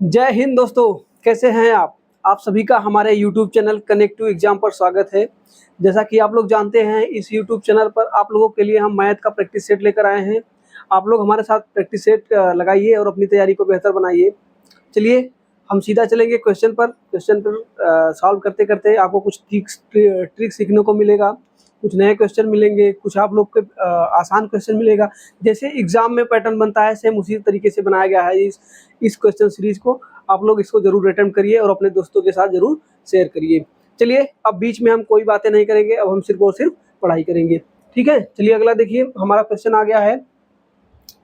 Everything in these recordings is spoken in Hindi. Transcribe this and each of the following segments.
जय हिंद दोस्तों, कैसे हैं आप सभी का हमारे YouTube channel connect to exam पर स्वागत है। जैसा कि आप लोग जानते हैं, इस यूट्यूब चैनल पर आप लोगों के लिए हम मैथ का प्रैक्टिस सेट लेकर आए हैं। आप लोग हमारे साथ प्रैक्टिस सेट लगाइए और अपनी तैयारी को बेहतर बनाइए। चलिए हम सीधा चलेंगे क्वेश्चन पर सॉल्व करते करते आपको कुछ ट्रिक सीखने को मिलेगा, कुछ नए क्वेश्चन मिलेंगे, कुछ आप लोग के आसान क्वेश्चन मिलेगा। जैसे एग्जाम में पैटर्न बनता है, सेम उसी तरीके से बनाया गया है इस क्वेश्चन सीरीज को। आप लोग इसको जरूर अटेम्प्ट करिए और अपने दोस्तों के साथ जरूर शेयर करिए। चलिए अब बीच में हम कोई बातें नहीं करेंगे, अब हम सिर्फ और सिर्फ पढ़ाई करेंगे। ठीक है, चलिए अगला देखिए हमारा क्वेश्चन आ गया है।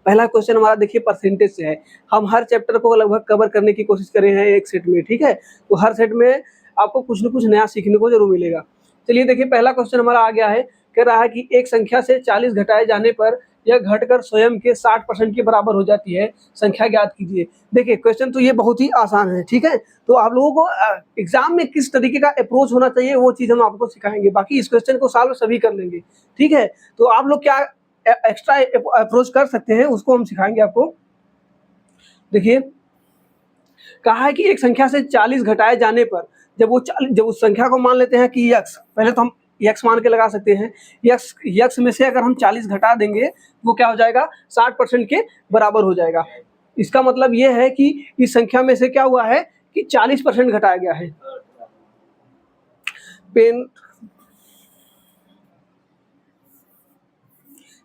पहला क्वेश्चन हमारा देखिए परसेंटेज से है। हम हर चैप्टर को लगभग कवर करने की कोशिश कर रहे हैं एक सेट में। ठीक है, तो हर सेट में आपको कुछ न कुछ नया सीखने को जरूर मिलेगा। चलिए देखिए पहला क्वेश्चन हमारा आ गया है। कह रहा है कि एक संख्या से 40 घटाए जाने पर यह घटकर स्वयं के 60% के बराबर हो जाती है, संख्या ज्ञात कीजिए। देखिए क्वेश्चन तो ये बहुत ही आसान है। ठीक है, तो आप लोगों को एग्जाम में किस तरीके का अप्रोच होना चाहिए वो चीज़ हम आपको सिखाएंगे। बाकी इस क्वेश्चन को सॉल्व सभी कर लेंगे। ठीक है, तो आप लोग क्या एक्स्ट्रा अप्रोच कर सकते हैं उसको हम सिखाएंगे आपको। देखिए कहा है कि एक संख्या से 40 घटाए जाने पर जब उस संख्या को मान लेते हैं कि यक्स, पहले तो हम यक्स मान के लगा सकते हैं। यक्स में से अगर हम 40 घटा देंगे तो वो क्या हो जाएगा, 60% के बराबर हो जाएगा। इसका मतलब ये है कि इस संख्या में से क्या हुआ है कि 40% घटाया गया है। पेन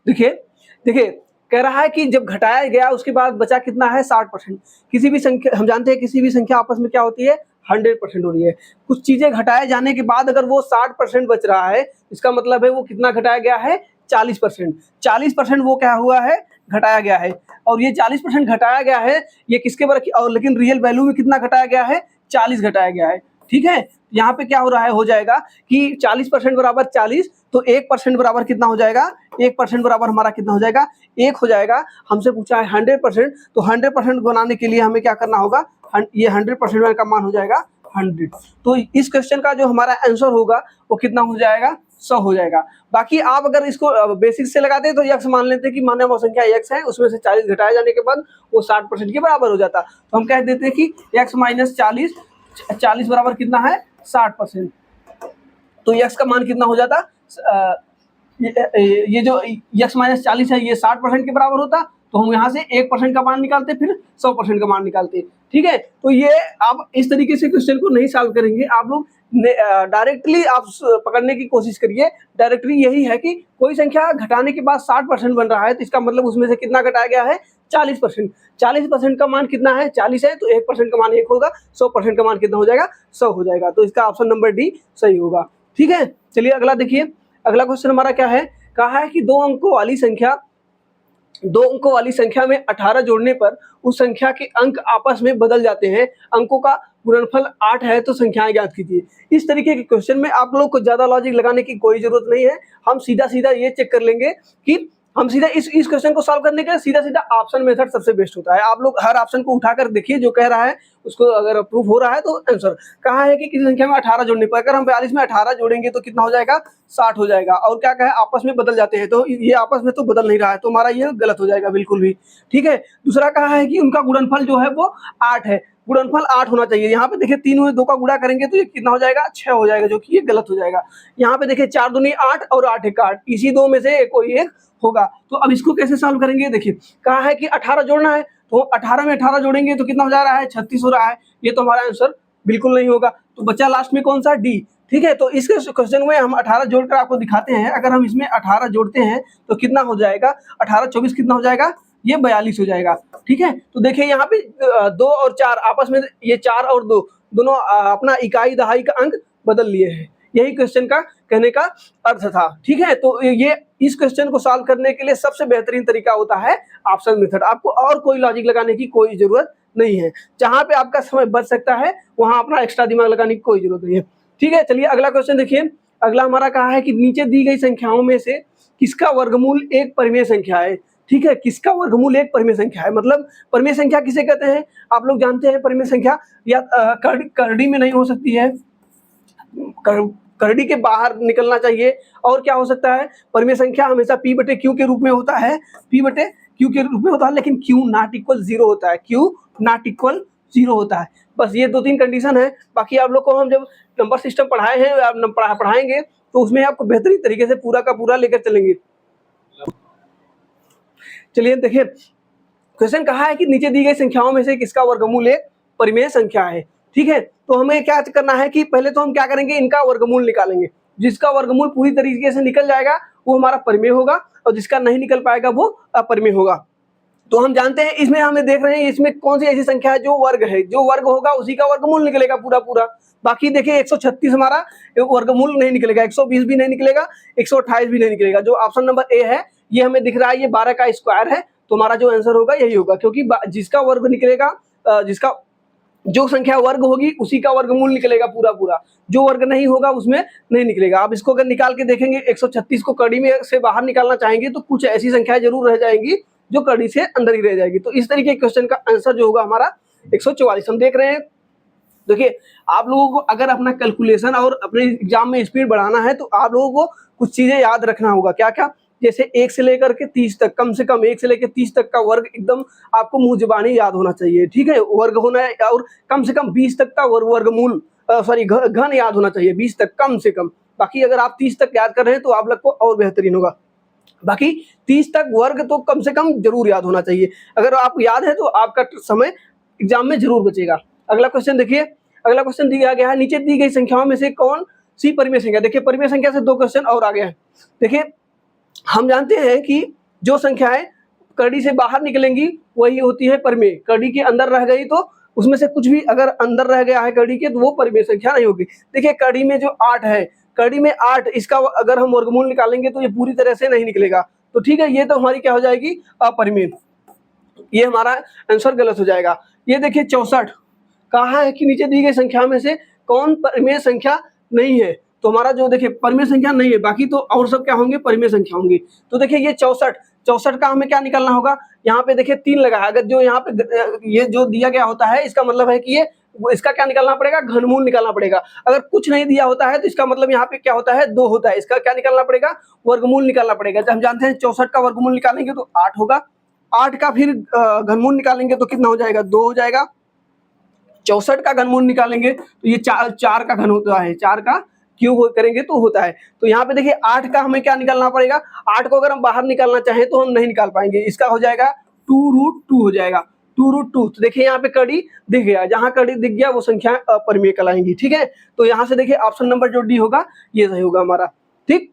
देखिए कह रहा है कि जब घटाया गया उसके बाद बचा कितना है, 60%। किसी भी संख्या, हम जानते हैं किसी भी संख्या आपस में क्या होती है, 100% हो रही है। कुछ चीजें घटाए जाने के बाद अगर वो 60% बच रहा है, इसका मतलब है वो कितना घटाया गया है, 40%। 40% वो क्या हुआ है, घटाया गया है। और ये 40% घटाया गया है, ये किसके बराबर, और लेकिन रियल वैल्यू में कितना घटाया गया है, 40 घटाया गया है। ठीक है, यहाँ पे क्या हो रहा है, हो जाएगा कि 40% बराबर 40, तो 1% बराबर कितना हो जाएगा, 1% बराबर हमारा कितना हो जाएगा, 1 हो जाएगा। हमसे पूछा है 100%, तो 100% बनाने के लिए हमें क्या करना होगा, ये 100% का मान हो जाएगा 100। तो इस क्वेश्चन का जो हमारा आंसर होगा वो कितना हो जाएगा, 100 हो जाएगा। बाकी आप अगर इसको बेसिक से लगाते तो यक्स मान लेते कि मान्य वो संख्या यक्स है, उसमें से 40 घटाए जाने के बाद वो 60% के बराबर हो जाता। तो हम कह देते हैं कि x माइनस 40 बराबर कितना है, 60%। तो यक्स का मान कितना हो जाता, ये जो x माइनस 40 है ये 60% के बराबर होता। तो हम यहाँ से 1% का मान निकालते, फिर 100% का मान निकालते। ठीक है, तो ये आप इस तरीके से क्वेश्चन को नहीं सॉल्व करेंगे। आप लोग डायरेक्टली आप पकड़ने की कोशिश करिए। डायरेक्टली यही है कि कोई संख्या घटाने के बाद 60% बन रहा है, तो इसका मतलब उसमें से कितना घटाया गया है, 40%। 40% का मान कितना है, 40 है, तो 1% का मान 1 होगा, 100% का मान कितना हो जाएगा, 100 हो जाएगा। तो इसका ऑप्शन नंबर डी सही होगा। ठीक है, चलिए अगला देखिए। अगला क्वेश्चन हमारा क्या है, कहा है कि दो अंकों वाली संख्या में 18 जोड़ने पर उस संख्या के अंक आपस में बदल जाते हैं। अंकों का गुणनफल 8 है, तो संख्याएं ज्ञात कीजिए। इस तरीके के क्वेश्चन में आप लोग को ज्यादा लॉजिक लगाने की कोई जरूरत नहीं है। हम सीधा सीधा ये चेक कर लेंगे कि हम सीधा इस क्वेश्चन को सॉल्व करने के लिए सीधा ऑप्शन मेथड सबसे बेस्ट होता है। आप लोग हर ऑप्शन को उठाकर देखिए, जो कह रहा है उसको अगर प्रूफ हो रहा है तो आंसर। कहा है कि किसी संख्या में 18 जोड़ने पर, अगर हम 42 में 18 जोड़ेंगे तो कितना हो जाएगा, 60 हो जाएगा। और क्या कहा है, आपस में बदल जाते हैं, तो ये आपस में तो बदल नहीं रहा है, तो हमारा ये गलत हो जाएगा बिल्कुल भी। ठीक है, दूसरा कहा है कि उनका गुणनफल जो है वो 8 है, गुणनफल 8 होना चाहिए। यहाँ पे देखिए 3 में 2 का गुणा करेंगे तो ये कितना हो जाएगा, 6 हो जाएगा, जो कि ये गलत हो जाएगा। यहाँ पे देखिए 4 दूनी 8 और 8 एक 8, इसी दो में से कोई एक होगा। तो अब इसको कैसे सॉल्व करेंगे, देखिए कहा है कि 18 जोड़ना है, तो 18 में 18 जोड़ेंगे तो कितना हो जा रहा है, 36 हो रहा है। ये तो हमारा आंसर बिल्कुल नहीं होगा। तो बचा लास्ट में कौन सा, डी। ठीक है, तो इस क्वेश्चन में हम 18 जोड़कर आपको दिखाते हैं। अगर हम इसमें 18 जोड़ते हैं तो कितना हो जाएगा, 18 24 कितना हो जाएगा, ये 42 हो जाएगा। ठीक है, तो देखिए यहाँ पे 2 और 4 आपस में, ये 4 और 2 दोनों अपना इकाई दहाई का अंक बदल लिए हैं। यही क्वेश्चन का कहने का अर्थ था। ठीक है, तो ये इस क्वेश्चन को सॉल्व करने के लिए सबसे बेहतरीन तरीका होता है ऑप्शन मेथड। आपको और कोई लॉजिक लगाने की कोई जरूरत नहीं है। जहां पे आपका समय बच सकता है वहां अपना एक्स्ट्रा दिमाग लगाने की कोई जरूरत नहीं है। ठीक है, चलिए अगला क्वेश्चन देखिए। अगला हमारा कहा है कि नीचे दी गई संख्याओं में से किसका वर्गमूल एक परिमेय संख्या है। ठीक है, किसका वर्गमूल एक परिमेय संख्या है, मतलब परिमेय संख्या किसे कहते हैं, आप लोग जानते हैं। परिमेय संख्या या करड़ी में नहीं हो सकती है, करड़ी के बाहर निकलना चाहिए। और क्या हो सकता है, परिमेय संख्या हमेशा p बटे q के रूप में होता है, p बटे q के रूप में होता है, लेकिन q नॉट इक्वल 0 होता है, q नॉट इक्वल जीरो होता है। बस ये 2-3 कंडीशन है। बाकी आप लोग को हम जब नंबर सिस्टम पढ़ाए हैं, आप पढ़ाएंगे तो उसमें आपको बेहतरीन तरीके से पूरा का पूरा लेकर चलेंगे। चलिए देखिए, क्वेश्चन कहा है कि नीचे दी गई संख्याओं में से किसका वर्गमूल एक परिमेय संख्या है। ठीक है, तो हमें क्या करना है कि पहले तो हम क्या करेंगे, इनका वर्गमूल निकालेंगे। जिसका वर्गमूल पूरी तरीके से निकल जाएगा वो हमारा परिमेय होगा, और जिसका नहीं निकल पाएगा वो अपरिमेय होगा। तो हम जानते हैं इसमें, हमें देख रहे हैं इसमें कौन सी ऐसी संख्या है जो वर्ग है, जो वर्ग होगा उसी का वर्गमूल निकलेगा पूरा पूरा। बाकी देखिए 136 हमारा वर्गमूल नहीं निकलेगा, 120 भी नहीं निकलेगा, 128 भी नहीं निकलेगा। जो ऑप्शन नंबर ए है ये हमें दिख रहा है, ये 12 का स्क्वायर है, तो हमारा जो आंसर होगा यही होगा, क्योंकि जिसका वर्ग निकलेगा, जिसका जो संख्या वर्ग होगी उसी का वर्गमूल निकलेगा पूरा पूरा, जो वर्ग नहीं होगा उसमें नहीं निकलेगा। आप इसको अगर निकाल के देखेंगे, 136 को कड़ी में से बाहर निकालना चाहेंगे तो कुछ ऐसी संख्याएं जरूर रह जाएंगी जो कड़ी से अंदर ही रह जाएगी। तो इस तरीके के क्वेश्चन का आंसर जो होगा हमारा 144 हम देख रहे हैं। देखिए, आप लोगों को अगर अपना कैलकुलेशन और अपने एग्जाम में स्पीड बढ़ाना है तो आप लोगों को कुछ चीजें याद रखना होगा। क्या क्या? जैसे 1 से लेकर के 30 तक, कम से कम 1 से लेकर 30 तक का वर्ग एकदम आपको मुंह जुबानी याद होना चाहिए। ठीक है, वर्ग होना है, और कम से कम 20 तक का वर्गमूल घन याद होना चाहिए, 20 तक कम से कम। बाकी अगर आप 30 तक याद कर रहे हैं तो आप लोग को और बेहतरीन होगा। बाकी 30 तक वर्ग तो कम से कम जरूर याद होना चाहिए। अगर आप याद है तो आपका समय एग्जाम में जरूर बचेगा। अगला क्वेश्चन देखिए, अगला क्वेश्चन दिया गया है, नीचे दी गई संख्याओं में से कौन सी परिमेय संख्या। देखिए, परिमेय संख्या से 2 क्वेश्चन और आ गया है। देखिए, हम जानते हैं कि जो संख्याएं कड़ी से बाहर निकलेंगी वही होती है परिमेय। कड़ी के अंदर रह गई तो उसमें से कुछ भी अगर अंदर रह गया है कड़ी के तो वो परिमेय संख्या नहीं होगी। देखिए, कड़ी में जो 8 है, कड़ी में 8, इसका अगर हम वर्गमूल निकालेंगे तो ये पूरी तरह से नहीं निकलेगा। तो ठीक है, ये तो हमारी क्या हो जाएगी, अपरिमेय। ये हमारा आंसर गलत हो जाएगा। ये देखिए 64 कहा है कि नीचे दी गई संख्या में से कौन परिमेय संख्या नहीं है। तो हमारा जो देखिए परिमेय संख्या नहीं है, बाकी तो और सब क्या होंगे, परिमेय संख्या होंगी। तो देखिए ये 64 का हमें क्या निकालना होगा, यहाँ पे देखिए 3 लगा है। अगर जो यहाँ पे ये जो दिया गया होता है इसका मतलब है कि ये इसका क्या निकालना पड़ेगा, घनमूल निकालना पड़ेगा। अगर कुछ नहीं दिया होता है तो इसका मतलब यहाँ पे क्या होता है, 2 होता है। इसका क्या निकालना पड़ेगा, वर्गमूल निकालना पड़ेगा। जब हम जानते हैं 64 का वर्गमूल निकालेंगे तो 8 होगा, 8 का फिर घनमूल निकालेंगे तो कितना हो जाएगा, 2 हो जाएगा। 64 का घनमूल निकालेंगे तो ये 4 का घन होता है, 4 का क्यूब करेंगे तो होता है। तो यहाँ पे देखिए 8 का हमें क्या निकालना पड़ेगा, 8 को अगर हम बाहर निकालना चाहें तो हम नहीं निकाल पाएंगे। इसका हो जाएगा 2√2 हो जाएगा, 2√2। तो देखिए यहाँ पे कड़ी दिख गया, जहां कड़ी दिख गया वो संख्या अपरिमेय कहलाएंगी। ठीक है, तो यहाँ से देखिए ऑप्शन नंबर जो डी होगा ये सही होगा हमारा। ठीक,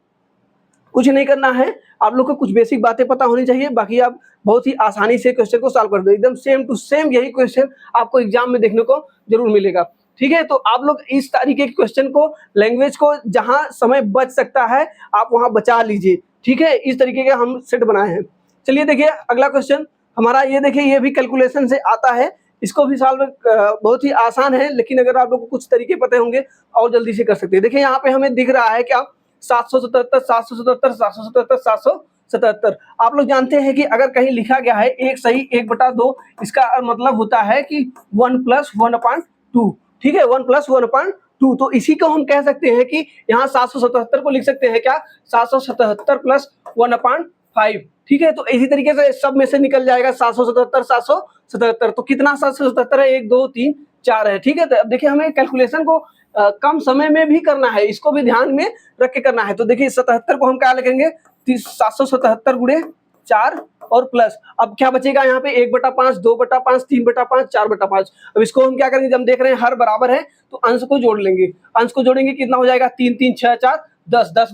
कुछ नहीं करना है, आप लोग को कुछ बेसिक बातें पता होनी चाहिए, बाकी आप बहुत ही आसानी से क्वेश्चन को सॉल्व कर दो। एकदम सेम टू सेम यही क्वेश्चन आपको एग्जाम में देखने को जरूर मिलेगा। ठीक है, तो आप लोग इस तरीके के क्वेश्चन को, लैंग्वेज को जहां समय बच सकता है आप वहां बचा लीजिए। ठीक है, इस तरीके के हम सेट बनाए हैं। चलिए देखिए अगला क्वेश्चन हमारा, ये देखिए ये भी कैलकुलेशन से आता है, इसको भी सॉल्व बहुत ही आसान है, लेकिन अगर आप लोग को कुछ तरीके पता होंगे और जल्दी से कर सकते हैं। देखिए यहाँ पे हमें दिख रहा है क्या, 777 777 777 777। आप लोग जानते हैं कि अगर कहीं लिखा गया है 1 सही 1/2, इसका मतलब होता है कि 1 + 1/2। ठीक है, 1 + 1/2। तो इसी को हम कह सकते हैं कि यहाँ 777 को लिख सकते हैं क्या, 777 + 1/5। ठीक है, तो इसी तरीके से सब में से निकल जाएगा 777 777। तो कितना 777 है, 1 2 3 4 है। ठीक है, तो अब देखिए हमें कैलकुलेशन को कम समय में भी करना है, इसको भी ध्यान में रख के करना है। तो देखिए 77 को हम क्या लिखेंगे, 777 गुणे 4 और प्लस, अब क्या बचेगा यहाँ पे 1/5 2/5 3/5 4/5। अब इसको हम क्या करेंगे, जब हम देख रहे हैं हर बराबर है तो अंश को जोड़ लेंगे। अंश को जोड़ेंगे कितना हो जाएगा, 3 3 6 4 10 10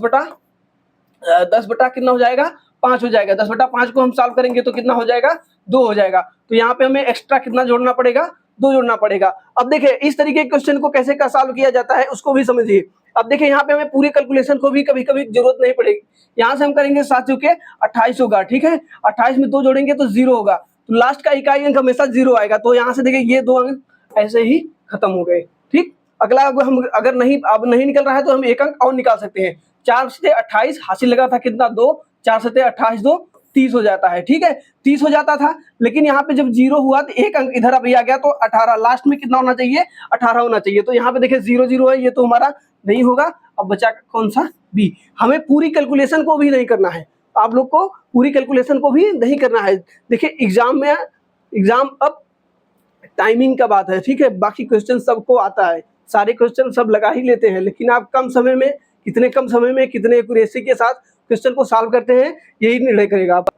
बटा कितना हो जाएगा, 5 हो जाएगा। 10/5 को हम सॉल्व करेंगे तो कितना हो जाएगा, 2 हो जाएगा। तो यहाँ पे हमें एक्स्ट्रा कितना जोड़ना पड़ेगा, 2 जोड़ना पड़ेगा। अब देखिए इस तरीके के क्वेश्चन को कैसे का सॉल्व किया जाता है उसको भी समझिए। अब देखिए यहाँ पे हमें पूरी कैलकुलेशन को भी कभी कभी जरूरत नहीं पड़ेगी। यहाँ से हम करेंगे 7 चुके 28 होगा। ठीक है, 28 में 2 जोड़ेंगे तो 0 होगा, तो लास्ट का इकाई अंक हमेशा 0 आएगा। तो यहाँ से देखिए ये 2 अंक ऐसे ही खत्म हो गए। ठीक, अगला हम अगर नहीं अब नहीं निकल रहा है तो हम 1 अंक और निकाल सकते हैं। 4 से 28 हासिल लगा था कितना, 2, 4 से 28 2 30 हो जाता है। ठीक है, 30 हो जाता था, लेकिन यहाँ पे जब 0 हुआ तो 1 अंक इधर अभी आ गया, तो 18 लास्ट में कितना होना चाहिए, 18 होना चाहिए। तो यहाँ पे देखिए 0 0 है, ये तो हमारा नहीं होगा। अब बचा कौन सा, बी। हमें पूरी कैलकुलेशन को भी नहीं करना है, आप लोग को पूरी कैलकुलेशन को भी नहीं करना है। देखिए एग्जाम अब टाइमिंग का बात है, ठीक है। बाकी क्वेश्चन सबको आता है, सारे क्वेश्चन सब लगा ही लेते हैं, लेकिन आप कम समय में, कितने एक्यूरेसी के साथ क्वेश्चन को सॉल्व करते हैं, यही निर्णय करेगा आप।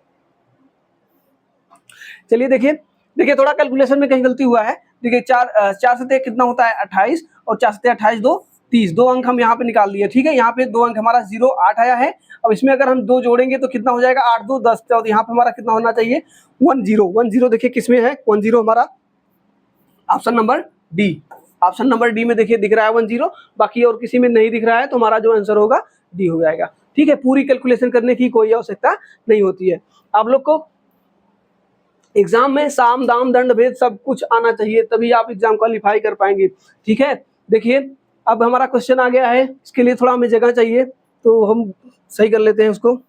चलिए देखिए थोड़ा कैलकुलेशन में कहीं गलती हुआ है। देखिए 4 सते कितना होता है 28, और 4 सते 28 2 30, 2 अंक हम यहाँ पे निकाल लिए, ठीक है। यहाँ पे 2 अंक हमारा 0 8 आया है। अब इसमें अगर हम 2 जोड़ेंगे तो कितना हो जाएगा 8 2 10, तो यहाँ पे हमारा कितना होना चाहिए 10 देखिए किस में है 10 हमारा option number D. Option number D में देखिए दिख रहा है 10, बाकी और किसी में नहीं दिख रहा है, तो हमारा जो आंसर होगा डी हो जाएगा, ठीक है। पूरी कैलकुलेशन करने की कोई आवश्यकता नहीं होती है। आप लोग को एग्जाम में साम दाम दंड भेद सब कुछ आना चाहिए, तभी आप एग्जाम क्वालिफाई कर पाएंगे, ठीक है। देखिए अब हमारा क्वेश्चन आ गया है, इसके लिए थोड़ा हमें जगह चाहिए, तो हम सही कर लेते हैं उसको।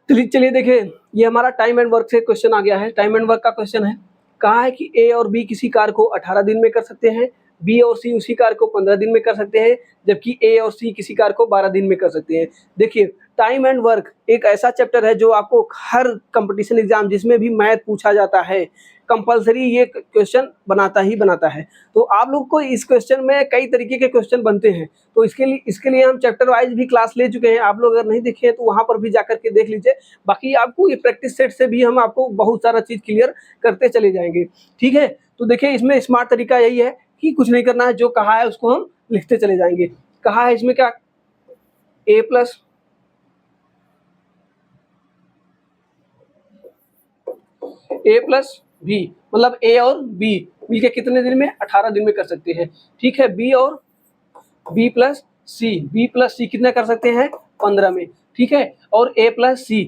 चलिए देखिए, ये हमारा टाइम एंड वर्क से क्वेश्चन आ गया है। टाइम एंड वर्क का क्वेश्चन है, कहा है कि ए और बी किसी कार्य को 18 दिन में कर सकते हैं, बी और सी उसी कार्य को 15 दिन में कर सकते हैं, जबकि ए और सी किसी कार्य को 12 दिन में कर सकते हैं। देखिए टाइम एंड वर्क एक ऐसा चैप्टर है जो आपको हर कंपटीशन एग्जाम जिसमें भी मैथ पूछा जाता है, कंपलसरी ये क्वेश्चन बनाता ही बनाता है। तो आप लोग को इस क्वेश्चन में कई तरीके के क्वेश्चन बनते हैं, तो इसके लिए हम चैप्टर वाइज भी क्लास ले चुके हैं। आप लोग अगर नहीं देखे हैं तो वहाँ पर भी जाकर के देख लीजिए। बाकी आपको ये प्रैक्टिस सेट से भी हम आपको बहुत सारा चीज़ क्लियर करते चले जाएंगे, ठीक है। तो देखिए इसमें स्मार्ट तरीका यही है कि कुछ नहीं करना है, जो कहा है उसको हम लिखते चले जाएंगे। कहा है इसमें क्या, ए प्लस बी, मतलब ए और बी मिलके कितने दिन में 18 दिन में कर सकते हैं, ठीक है। बी और बी प्लस सी कितने कर सकते हैं 15 में, ठीक है। और ए प्लस सी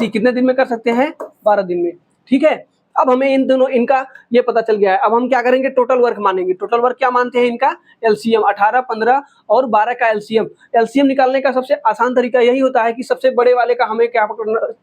कितने दिन में कर सकते हैं 12 दिन में, ठीक है। अब हमें इन दोनों इनका ये पता चल गया है। अब हम क्या करेंगे, टोटल वर्क मानेंगे। टोटल वर्क क्या मानते हैं, इनका एलसीएम 18 15 और 12 का एलसीएम निकालने का सबसे आसान तरीका यही होता है कि सबसे बड़े वाले का हमें क्या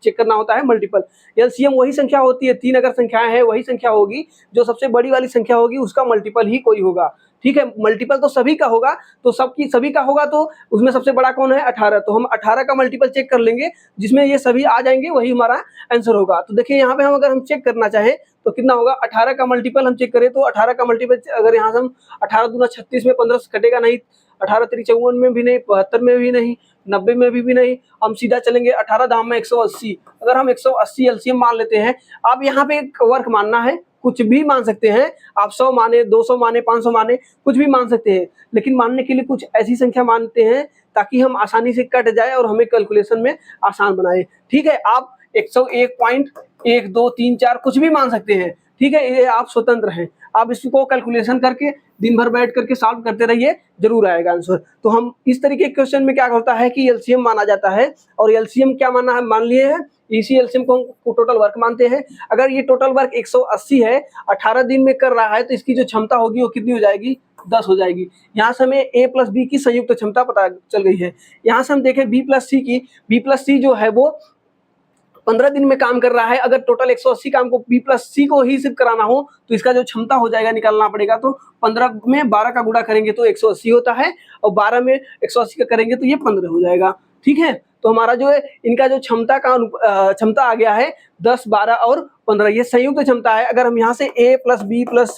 चेक करना होता है, मल्टीपल। एलसीएम वही संख्या होती है, 3 अगर संख्याएं हैं वही संख्या होगी, जो सबसे बड़ी वाली संख्या होगी उसका मल्टीपल ही कोई होगा, ठीक है। मल्टीपल तो सभी का होगा, तो सभी का होगा, तो उसमें सबसे बड़ा कौन है 18, तो हम 18 का मल्टीपल चेक कर लेंगे, जिसमें ये सभी आ जाएंगे वही हमारा आंसर होगा। तो देखिए यहाँ पे हम अगर हम चेक करना चाहें तो कितना होगा, 18 का मल्टीपल हम चेक करें तो 18 का मल्टीपल अगर यहाँ से हम 18 दूना 36 में 15 कटेगा नहीं, 18 3 54 में भी नहीं, 72 में भी नहीं, 90 में भी नहीं, हम सीधा चलेंगे 18 दाम में 180। अगर हम 180 एलसीएम मान लेते हैं, आप यहाँ पे एक वर्क मानना है, कुछ भी मान सकते हैं आप, 100 माने 200 माने 500 माने कुछ भी मान सकते हैं, लेकिन मानने के लिए कुछ ऐसी संख्या मानते हैं ताकि हम आसानी से कट जाए और हमें कैलकुलेशन में आसान बनाए, ठीक है। आप 101.1 2 3 4 कुछ भी मान सकते हैं, ठीक है, ये आप स्वतंत्र हैं। आप इसको कैलकुलेशन करके दिन भर बैठ करके सॉल्व करते रहिए, जरूर आएगा आंसर। तो हम इस तरीके के क्वेश्चन में क्या होता है कि एलसीएम माना जाता है, और एलसीएम क्या माना है, मान लिए है, इसी एलसीएम को हम टोटल वर्क मानते हैं। अगर ये टोटल वर्क 180 है, 18 दिन में कर रहा है, तो इसकी जो क्षमता होगी वो कितनी हो जाएगी, 10 हो जाएगी। यहाँ से हमें ए प्लस बी की संयुक्त क्षमता पता चल गई है। यहाँ से हम देखें बी प्लस सी जो है वो 15 दिन में काम कर रहा है। अगर टोटल 180 काम को बी प्लस सी को ही सिर्फ कराना हो तो इसका जो क्षमता हो जाएगा निकालना पड़ेगा, तो 15 में 12 का गुणा करेंगे तो 180 होता है, और 12 में 180 का करेंगे तो ये 15 हो जाएगा, ठीक है। तो हमारा जो है इनका जो क्षमता आ गया है 10 12 और 15, ये संयुक्त क्षमता है। अगर हम यहाँ से ए प्लस बी प्लस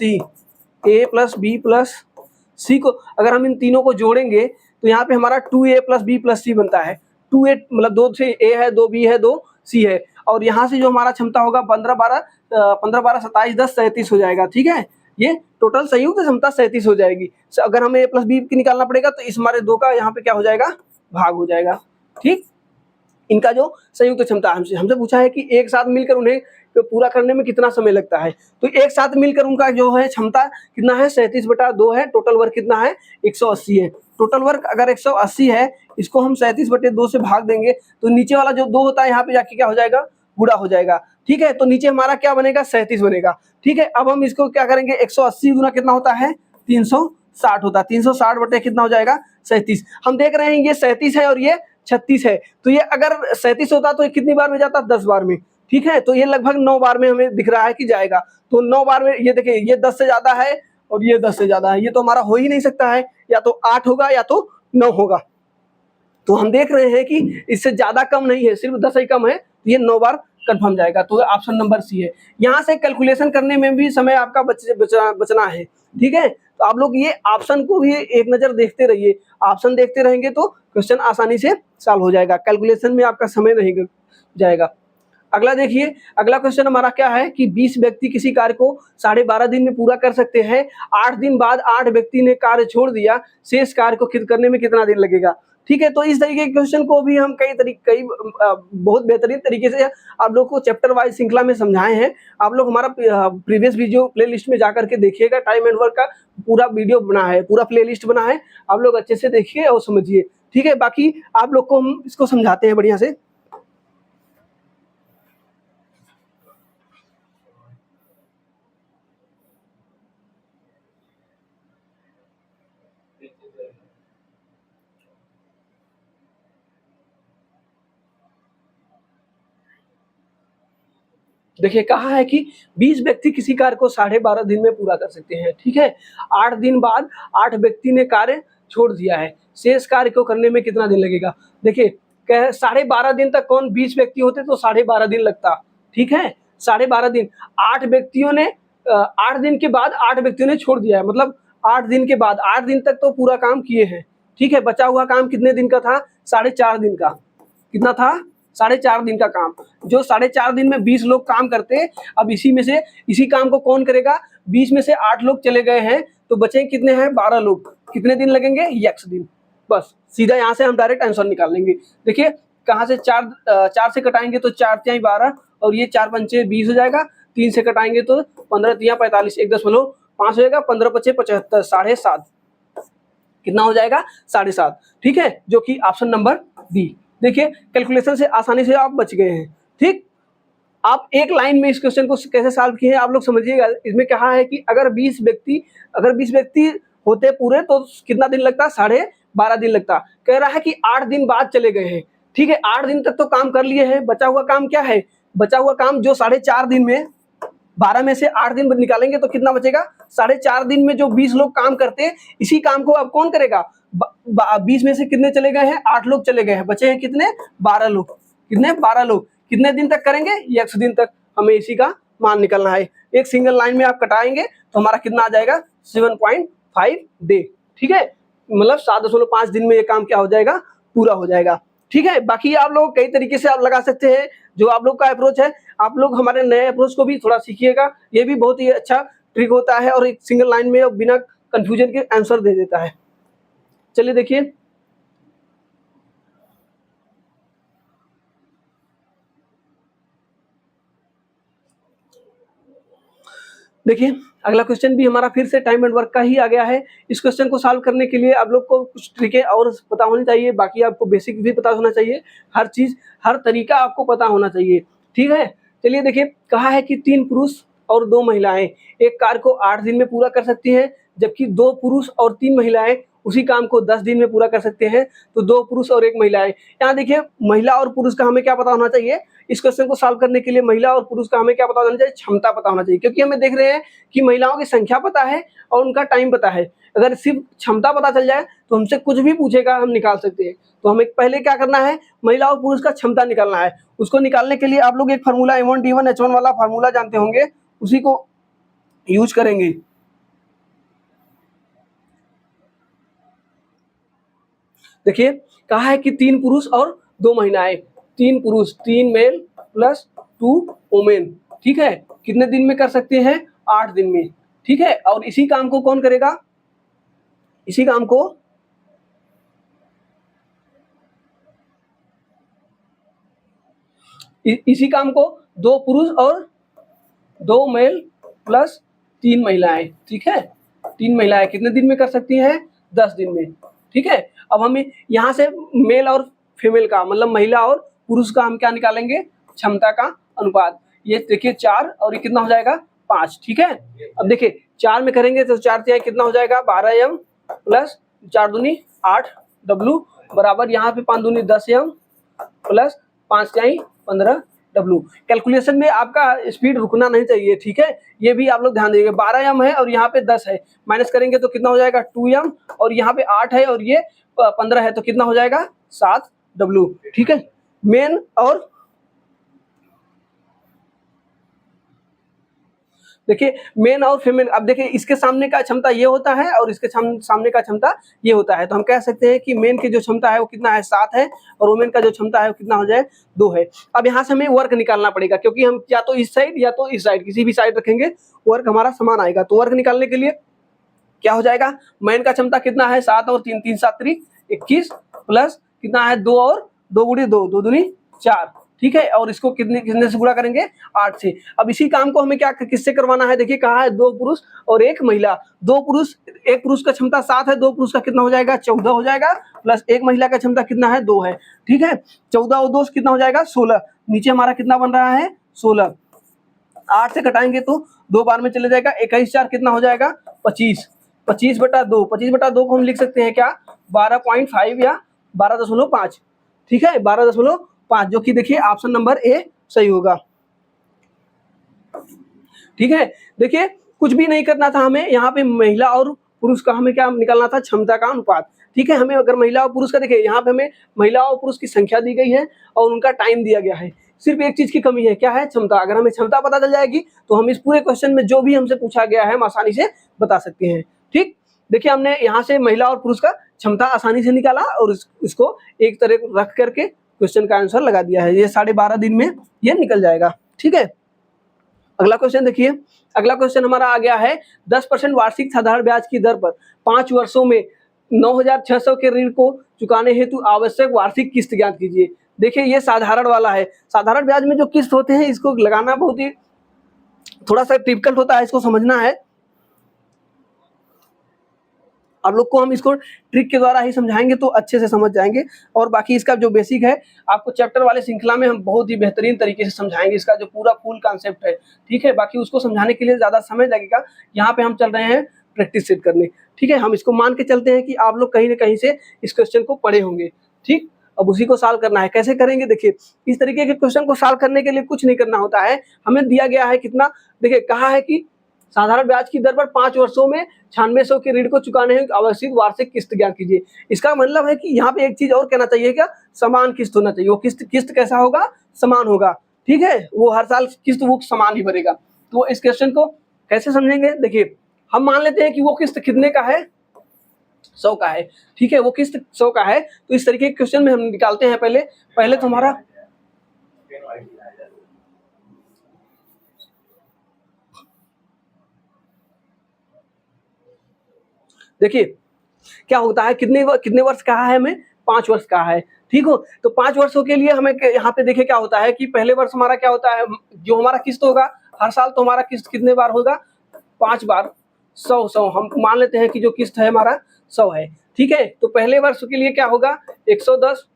सी को अगर हम इन तीनों को जोड़ेंगे तो यहाँ पे हमारा 2a प्लस बी प्लस सी बनता है। 2a मतलब 2 से a है, 2 b है, 2 c है, और यहाँ से जो हमारा क्षमता होगा 15 12 27 10 37 हो जाएगा, ठीक है। ये टोटल संयुक्त क्षमता 37 हो जाएगी। अगर हमें a प्लस बी की निकालना पड़ेगा तो इस हमारे 2 का यहाँ पे क्या हो जाएगा, भाग हो जाएगा, ठीक। इनका जो संयुक्त क्षमता हमसे पूछा है कि एक साथ मिलकर उन्हें पूरा करने में कितना समय लगता है, तो एक साथ मिलकर उनका जो है क्षमता कितना है 37/2 है। टोटल वर्क कितना है 180 है। टोटल वर्क अगर 180 है, इसको हम 37/2 से भाग देंगे तो नीचे वाला जो 2 होता है यहाँ पे जाके क्या हो जाएगा, गुणा हो जाएगा, ठीक है। तो नीचे हमारा क्या बनेगा 37 बनेगा, ठीक है। अब हम इसको क्या करेंगे, 180 गुना कितना होता है 360 होता है, 360 बटे कितना हो जाएगा 37। हम देख रहे हैं ये 37 है और ये 36 है, तो ये अगर 37 होता तो ये कितनी बार में जाता, 10 बार में, ठीक है, तो ये लगभग 9 बार में हमें दिख रहा है कि जाएगा। तो 9 बार में ये देखिए, ये 10 से ज्यादा है और ये 10 से ज्यादा है, ये तो हमारा हो ही नहीं सकता है, या तो 8 होगा या तो 9 होगा। तो हम देख रहे हैं कि इससे ज्यादा कम नहीं है, सिर्फ 10 ही कम है, ये 9 बार कंफर्म जाएगा। तो ऑप्शन नंबर सी है। यहाँ से कैलकुलेशन करने में भी समय आपका बचना है, ठीक है। तो आप लोग ये ऑप्शन को भी एक नजर देखते रहिए, ऑप्शन देखते रहेंगे तो क्वेश्चन आसानी से सॉल्व हो जाएगा, कैलकुलेशन में आपका समय नहीं जाएगा। अगला देखिए, अगला क्वेश्चन हमारा क्या है कि 20 व्यक्ति किसी कार्य को 12.5 दिन में पूरा कर सकते हैं। 8 दिन बाद 8 व्यक्ति ने कार्य छोड़ दिया, शेष कार्य को करने में कितना दिन लगेगा। ठीक है, तो इस तरीके के क्वेश्चन को भी हम कई बहुत बेहतरीन तरीके से आप लोग को चैप्टर वाइज श्रृंखला में समझाए हैं। आप लोग हमारा प्रीवियस वीडियो प्लेलिस्ट में जाकर के देखिएगा, टाइम एंड वर्क का पूरा वीडियो बना है, पूरा प्लेलिस्ट बना है, आप लोग अच्छे से देखिए और समझिए। ठीक है, बाकी आप लोग को हम इसको समझाते हैं बढ़िया से। देखिए, कहा है कि 20 व्यक्ति किसी कार्य को 12.5 दिन में पूरा कर सकते हैं। ठीक है, 8 दिन बाद 8 व्यक्ति ने कार्य छोड़ दिया है, शेष कार्य को करने में कितना दिन लगेगा। देखिए, 12.5 दिन तक कौन 20 व्यक्ति होते तो 12.5 दिन लगता। ठीक है, 12.5 दिन, 8 व्यक्तियों ने 8 दिन के बाद 8 व्यक्तियों ने छोड़ दिया है, मतलब 8 दिन के बाद 8 दिन तक तो पूरा काम किए हैं। ठीक है, बचा हुआ काम कितने दिन का था, 4.5 दिन का। कितना था, 4.5 दिन का काम। जो 4.5 दिन में 20 लोग काम करते, अब इसी काम को कौन करेगा, 20 में से 8 लोग चले गए हैं, तो बचे कितने हैं, 12 लोग। कितने दिन लगेंगे, x दिन। बस सीधा यहाँ से हम डायरेक्ट आंसर निकाल लेंगे। देखिए, कहाँ से 4 से कटाएंगे तो 4 तिहाई 12, और ये 4 पंचे 20 हो जाएगा। 3 से कटाएंगे तो 15 तिहाई 45, 1.5 हो जाएगा। 15 पचे 75, 7.5 कितना हो जाएगा, 7.5। ठीक है, जो कि ऑप्शन नंबर डी। देखिए, कैलकुलेशन से आसानी से आप बच गए हैं। ठीक, आप एक लाइन में इस क्वेश्चन को कैसे सॉल्व किए हैं आप लोग समझिएगा। इसमें कहा है कि अगर 20 व्यक्ति होते पूरे तो कितना दिन लगता, 12.5 दिन लगता। कह रहा है कि 8 दिन बाद चले गए हैं। ठीक है, 8 दिन तक तो काम कर लिए हैं, बचा हुआ काम क्या है, बचा हुआ काम जो 4.5 दिन में 12 में से 8 दिन निकालेंगे तो कितना बचेगा, 4.5 दिन में जो 20 लोग काम करते, इसी काम को अब कौन करेगा। 20 में से कितने चले गए हैं, 8 लोग चले गए हैं, बचे हैं कितने, 12 लोग। कितने, 12 लोग। कितने दिन तक करेंगे, x दिन तक। हमें इसी का मान निकलना है। एक सिंगल लाइन में आप कटाएंगे तो हमारा कितना आ जाएगा, 7.5 डे। ठीक है, मतलब 7.5 दिन में ये काम क्या हो जाएगा, पूरा हो जाएगा। ठीक है, बाकी आप लोग कई तरीके से आप लगा सकते हैं, जो आप लोग का अप्रोच है। आप लोग हमारे नए अप्रोच को भी थोड़ा सीखिएगा, ये भी बहुत ही अच्छा ट्रिक होता है और एक सिंगल लाइन में बिना कंफ्यूजन के आंसर दे देता है। चलिए देखिए, देखिए अगला क्वेश्चन भी हमारा फिर से टाइम एंड वर्क का ही आ गया है। इस क्वेश्चन को सॉल्व करने के लिए आप लोग को कुछ ट्रिकें और पता होनी चाहिए, बाकी आपको बेसिक भी पता होना चाहिए। हर चीज, हर तरीका आपको पता होना चाहिए। ठीक है, चलिए देखिए, कहा है कि 3 पुरुष और 2 महिलाएं एक कार्य को 8 दिन में पूरा कर सकती हैं, जबकि 2 पुरुष और 3 महिलाएं उसी काम को 10 दिन में पूरा कर सकते हैं। तो 2 पुरुष और 1 महिलाएं, यहाँ देखिए महिला और पुरुष का हमें क्या पता होना चाहिए। इस क्वेश्चन को सॉल्व करने के लिए महिला और पुरुष का हमें क्या पता होना चाहिए, क्षमता पता होना चाहिए। क्योंकि हमें देख रहे हैं कि महिलाओं की संख्या पता है और उनका टाइम पता है। अगर सिर्फ क्षमता पता चल जाए तो हमसे कुछ भी पूछेगा, हम निकाल सकते हैं। तो हमें पहले क्या करना है, महिला और पुरुष का क्षमता निकालना है। उसको निकालने के लिए आप लोग एक फार्मूला M1D1H1 वाला फार्मूला जानते होंगे, उसी को यूज करेंगे। देखिए, कहा है कि 3 पुरुष और 2 महिलाएं, 3 पुरुष 3 मेल प्लस 2 वुमेन। ठीक है, कितने दिन में कर सकते हैं, 8 दिन में। ठीक है, और इसी काम को कौन करेगा, इसी काम को इसी काम को 2 पुरुष और 2 मेल प्लस 3 महिलाएं। ठीक है, 3 महिलाएं कितने दिन में कर सकती हैं, 10 दिन में। ठीक है, अब हमें यहाँ से मेल और फीमेल का, मतलब महिला और पुरुष का हम क्या निकालेंगे, क्षमता का अनुपात। ये देखिए 4 और ये कितना हो जाएगा, 5। ठीक है, अब देखिए 4 में करेंगे तो 4 तिहाई कितना हो जाएगा, 12m प्लस 4 दूनी 8w बराबर यहाँ पे 5 दूनी 10m प्लस 5 तिहाई 15 W। कैलकुलेशन में आपका स्पीड रुकना नहीं चाहिए, ठीक है, ये भी आप लोग ध्यान दीजिएगा। 12m है और यहाँ पे 10 है, माइनस करेंगे तो कितना हो जाएगा 2m, और यहाँ पे 8 है और ये 15 है, तो कितना हो जाएगा 7W, ठीक है। मेन और देखिए मेन और फीमेल, अब देखिए इसके सामने का क्षमता ये होता है और इसके सामने का क्षमता ये होता है, तो हम कह सकते हैं कि मेन की जो क्षमता है वो कितना है 7 है, और वुमेन का जो क्षमता है वो कितना हो जाए 2 है। अब यहाँ से हमें वर्क निकालना पड़ेगा, क्योंकि हम या तो इस साइड या तो इस साइड, किसी भी साइड रखेंगे वर्क हमारा समान आएगा। तो वर्क निकालने के लिए क्या हो जाएगा, मैन का क्षमता कितना है 7 और 3, 3 7 3 21 प्लस कितना है 2 और 2 गुणी 2, 2 दूनी 4, ठीक है, और इसको कितने से गुणा करेंगे 8 से। अब इसी काम को हमें क्या किससे करवाना है, देखिए कहा है 2 पुरुष और 1 महिला। 2 पुरुष, एक पुरुष का क्षमता 7 है, 2 पुरुष का कितना हो जाएगा 14 हो जाएगा, प्लस एक महिला का क्षमता कितना है 2 है, ठीक है। 14 और 2 कितना हो जाएगा 16, नीचे हमारा कितना बन रहा है 16, 8 से घटाएंगे तो 2 बार में चले जाएगा, 21 4 कितना हो जाएगा 25, 25/2, 25/2 को हम लिख सकते हैं क्या 12.5 या 12.5, ठीक है, 12.5, जो कि देखिए ऑप्शन नंबर ए सही होगा, ठीक है। देखिए कुछ भी नहीं करना था हमें, यहाँ पे महिला और पुरुष का हमें क्या निकालना था, क्षमता का अनुपात, ठीक है। हमें अगर महिला और पुरुष का, देखिए यहाँ पे हमें महिला और पुरुष की संख्या दी गई है और उनका टाइम दिया गया है, सिर्फ एक चीज की कमी है, क्या है क्षमता। अगर हमें क्षमता पता चल जाएगी तो हम इस पूरे क्वेश्चन में जो भी हमसे पूछा गया है हम आसानी से बता सकते हैं, ठीक। देखिए हमने यहाँ से महिला और पुरुष का क्षमता आसानी से निकाला और इसको एक तरह रख करके क्वेश्चन का आंसर लगा दिया है, ये 12.5 दिन में ये निकल जाएगा, ठीक है। अगला क्वेश्चन देखिए, अगला क्वेश्चन हमारा आ गया है 10% वार्षिक साधारण ब्याज की दर पर 5 वर्षों में 9,600 के ऋण को चुकाने हेतु आवश्यक वार्षिक किस्त ज्ञात कीजिए। देखिए ये साधारण वाला है, साधारण ब्याज में जो किस्त होते हैं इसको लगाना बहुत ही थोड़ा सा डिफिकल्ट होता है, इसको समझना है आप लोग को। हम इसको ट्रिक के द्वारा ही समझाएंगे तो अच्छे से समझ जाएंगे, और बाकी इसका जो बेसिक है आपको चैप्टर वाले श्रृंखला में हम बहुत ही बेहतरीन तरीके से समझाएंगे, इसका जो पूरा फुल कॉन्सेप्ट है, ठीक है। बाकी उसको समझाने के लिए ज़्यादा समय लगेगा, यहाँ पे हम चल रहे हैं प्रैक्टिस सेट करने, ठीक है। हम इसको मान के चलते हैं कि आप लोग कहीं ना कहीं से इस क्वेश्चन को पढ़े होंगे, ठीक। अब उसी को सॉल्व करना है, कैसे करेंगे देखिए, इस तरीके के क्वेश्चन को सॉल्व करने के लिए कुछ नहीं करना होता है, हमें दिया गया है कितना, देखिए कहा है कि साधारण ब्याज की दर पर 5 वर्षों में 9600 के ऋण को चुकाने हेतु आवश्यक वार्षिक किस्त ज्ञात कीजिए। इसका मतलब है कि यहाँ पे एक चीज और कहना चाहिए, क्या समान किस्त होना चाहिए, वो किस्त कैसा होगा, समान होगा, ठीक है, वो हर साल किस्त वो समान ही भरेगा। तो इस क्वेश्चन को कैसे समझेंगे, देखिए हम मान लेते हैं कि वो किस्त कितने का है 100 का है, ठीक है, वो किस्त 100 का है, तो इस तरीके के क्वेश्चन में हम निकालते हैं पहले तो हमारा देखिए क्या होता है, कितने वर्ष का है, हमें 5 वर्ष का है, ठीक हो। तो 5 वर्षों के लिए हमें यहाँ पे देखिए क्या होता है कि पहले वर्ष हमारा क्या होता है, जो हमारा किस्त होगा हर साल, तो हमारा किस्त कितने बार होगा 5 बार, 100 हम मान लेते हैं कि जो किस्त है हमारा 100 है, ठीक है। तो पहले वर्ष के लिए क्या होगा 110,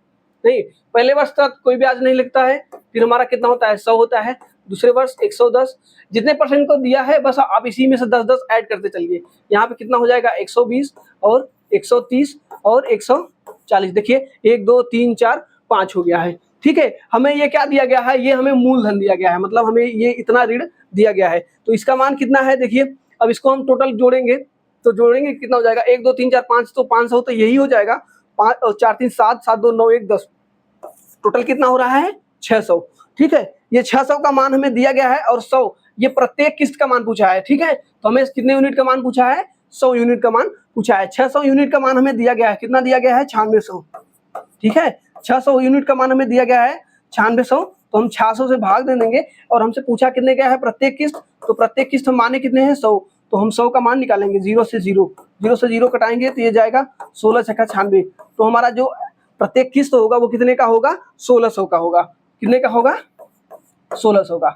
नहीं पहले वर्ष तक कोई ब्याज नहीं लगता है, फिर हमारा कितना होता है 100 होता है, दूसरे वर्ष 110, जितने परसेंट को दिया है बस आप इसी में से 10-10 ऐड करते चलिए, यहाँ पे कितना हो जाएगा 120 और 130 और 140, देखिए 1 2 3 4 5 हो गया है, ठीक है। हमें ये क्या दिया गया है, ये हमें मूलधन दिया गया है, मतलब हमें ये इतना ऋण दिया गया है, तो इसका मान कितना है देखिए। अब इसको हम टोटल जोड़ेंगे तो जोड़ेंगे कितना हो जाएगा 1 2 3 4 5, तो 500 तो यही हो जाएगा, 5 और 4 3 7 7 2 9 1 10, टोटल कितना हो रहा है 600, ठीक है। ये 600 का मान हमें दिया गया है और 100 ये प्रत्येक किस्त का मान पूछा है, ठीक है। तो हमें कितने यूनिट का मान पूछा है 100 यूनिट का मान पूछा है, 600 यूनिट का मान हमें दिया गया है, कितना दिया गया है 9600, ठीक है। 600 यूनिट का मान हमें दिया गया है 9600, तो हम 600 से भाग दे देंगे, और हमसे पूछा कितने का है प्रत्येक किस्त, तो प्रत्येक किस्त हम माने कितने हैं 100, तो हम 100 का मान निकालेंगे, 0 से 0 कटाएंगे तो ये जाएगा 16 छक्का 96, तो हमारा जो प्रत्येक किस्त होगा वो कितने का होगा 1600 का होगा, कितने का होगा 1600 का,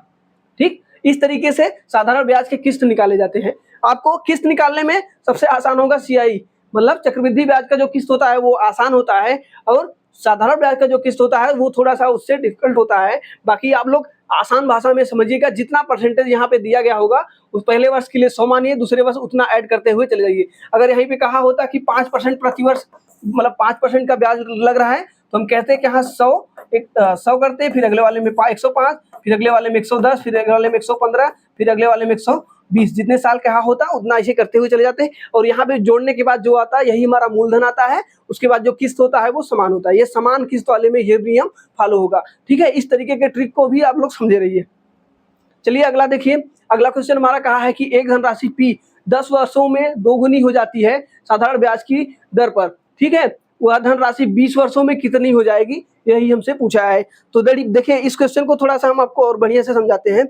ठीक। इस तरीके से साधारण ब्याज के किस्त निकाले जाते हैं। आपको किस्त निकालने में सबसे आसान होगा सीआई, मतलब चक्रवृद्धि ब्याज का जो किस्त होता है वो आसान होता है, और साधारण ब्याज का जो किस्त होता है वो थोड़ा सा उससे डिफिकल्ट होता है। बाकी आप लोग आसान भाषा में समझिएगा, जितना परसेंटेज यहाँ पे दिया गया होगा उस पहले वर्ष के लिए 100 मानिए, दूसरे वर्ष उतना ऐड करते हुए चले जाइए। अगर यहीं पे कहा होता कि 5% प्रति वर्ष, मतलब 5% का ब्याज लग रहा है, तो हम कहते हैं कि हाँ 100 एक 100 करते हैं, फिर अगले वाले में 105, फिर अगले वाले में 110, फिर अगले वाले में 115, फिर अगले वाले में 120। जितने साल कहा होता है उतना ऐसे करते हुए चले जाते हैं। और यहाँ पे जोड़ने के बाद जो आता है यही हमारा मूलधन आता है। उसके बाद जो किस्त होता है वो समान होता है। ये समान किस्त वाले में ये नियम फॉलो होगा। ठीक है, इस तरीके के ट्रिक को भी आप लोग समझे रहिए। चलिए अगला देखिए, अगला क्वेश्चन हमारा कहा है कि एक धनराशि P 10 वर्षों में दोगुनी हो जाती है साधारण ब्याज की दर पर। ठीक है, वह धनराशि 20 वर्षों में कितनी हो जाएगी, यही हमसे पूछा है। तो देखिए इस क्वेश्चन को थोड़ा सा हम आपको और बढ़िया से समझाते हैं।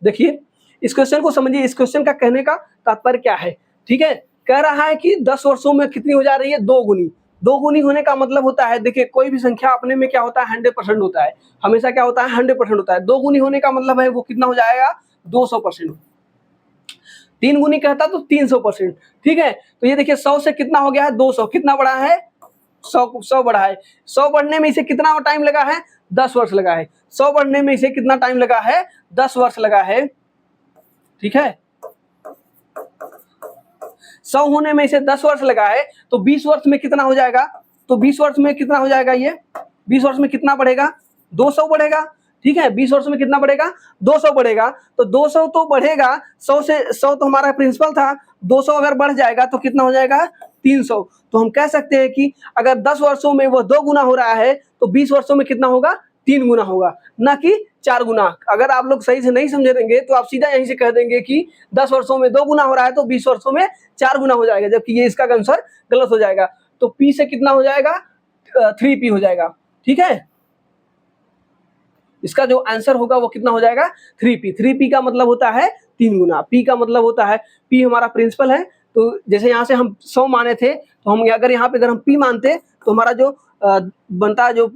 देखिए इस क्वेश्चन को समझिए, इस क्वेश्चन का कहने का तात्पर्य क्या है। ठीक है, कह रहा है कि 10 वर्षों में कितनी हो जा रही है, दोगुनी। दोगुनी होने का मतलब होता है, देखिए कोई भी संख्या अपने में क्या होता है, 100% होता है, हमेशा क्या होता है, 100% होता है। दोगुनी होने का मतलब है वो कितना हो जाएगा, 200%। तीन गुनी कहता तो 300%। ठीक है, तो ये देखिए 100 से कितना हो गया है, 200, कितना बढ़ा है, 100 बढ़ा है। 100 बढ़ने में इसे कितना टाइम लगा है, 10 वर्ष लगा है। 100 बढ़ने में इसे कितना टाइम लगा है, 10 वर्ष लगा है। ठीक है, 100 होने में इसे 10 वर्ष लगा है, तो 20 वर्ष में कितना हो जाएगा, तो 20 वर्ष में कितना हो जाएगा, ये 20 वर्ष में कितना बढ़ेगा, 200 बढ़ेगा। ठीक है, 20 वर्ष में कितना बढ़ेगा, 200 बढ़ेगा। तो 200 तो बढ़ेगा, 100 से 100 तो हमारा प्रिंसिपल था, 200 अगर बढ़ जाएगा तो कितना हो जाएगा, 300। तो हम कह सकते हैं कि अगर 10 वर्षों में वो 2 गुना हो रहा है तो 20 वर्षों में कितना होगा, 3 गुना होगा, ना कि 4 गुना। अगर आप लोग सही से नहीं समझेंगे तो आप सीधा यहीं से कह देंगे कि 10 वर्षों में 2 गुना हो रहा है तो 20 वर्षों में 4 गुना हो जाएगा, जबकि ये इसका आंसर गलत हो जाएगा। तो P से कितना हो जाएगा, 3P हो जाएगा। ठीक है, इसका जो आंसर होगा वो कितना हो जाएगा, 3P। 3P का मतलब होता है 3 गुना, P का मतलब होता है, P हमारा प्रिंसिपल है। तो जैसे यहाँ से हम 100 माने थे, तो हम अगर यहाँ पे अगर हम P मानते तो हमारा जो बनता, जो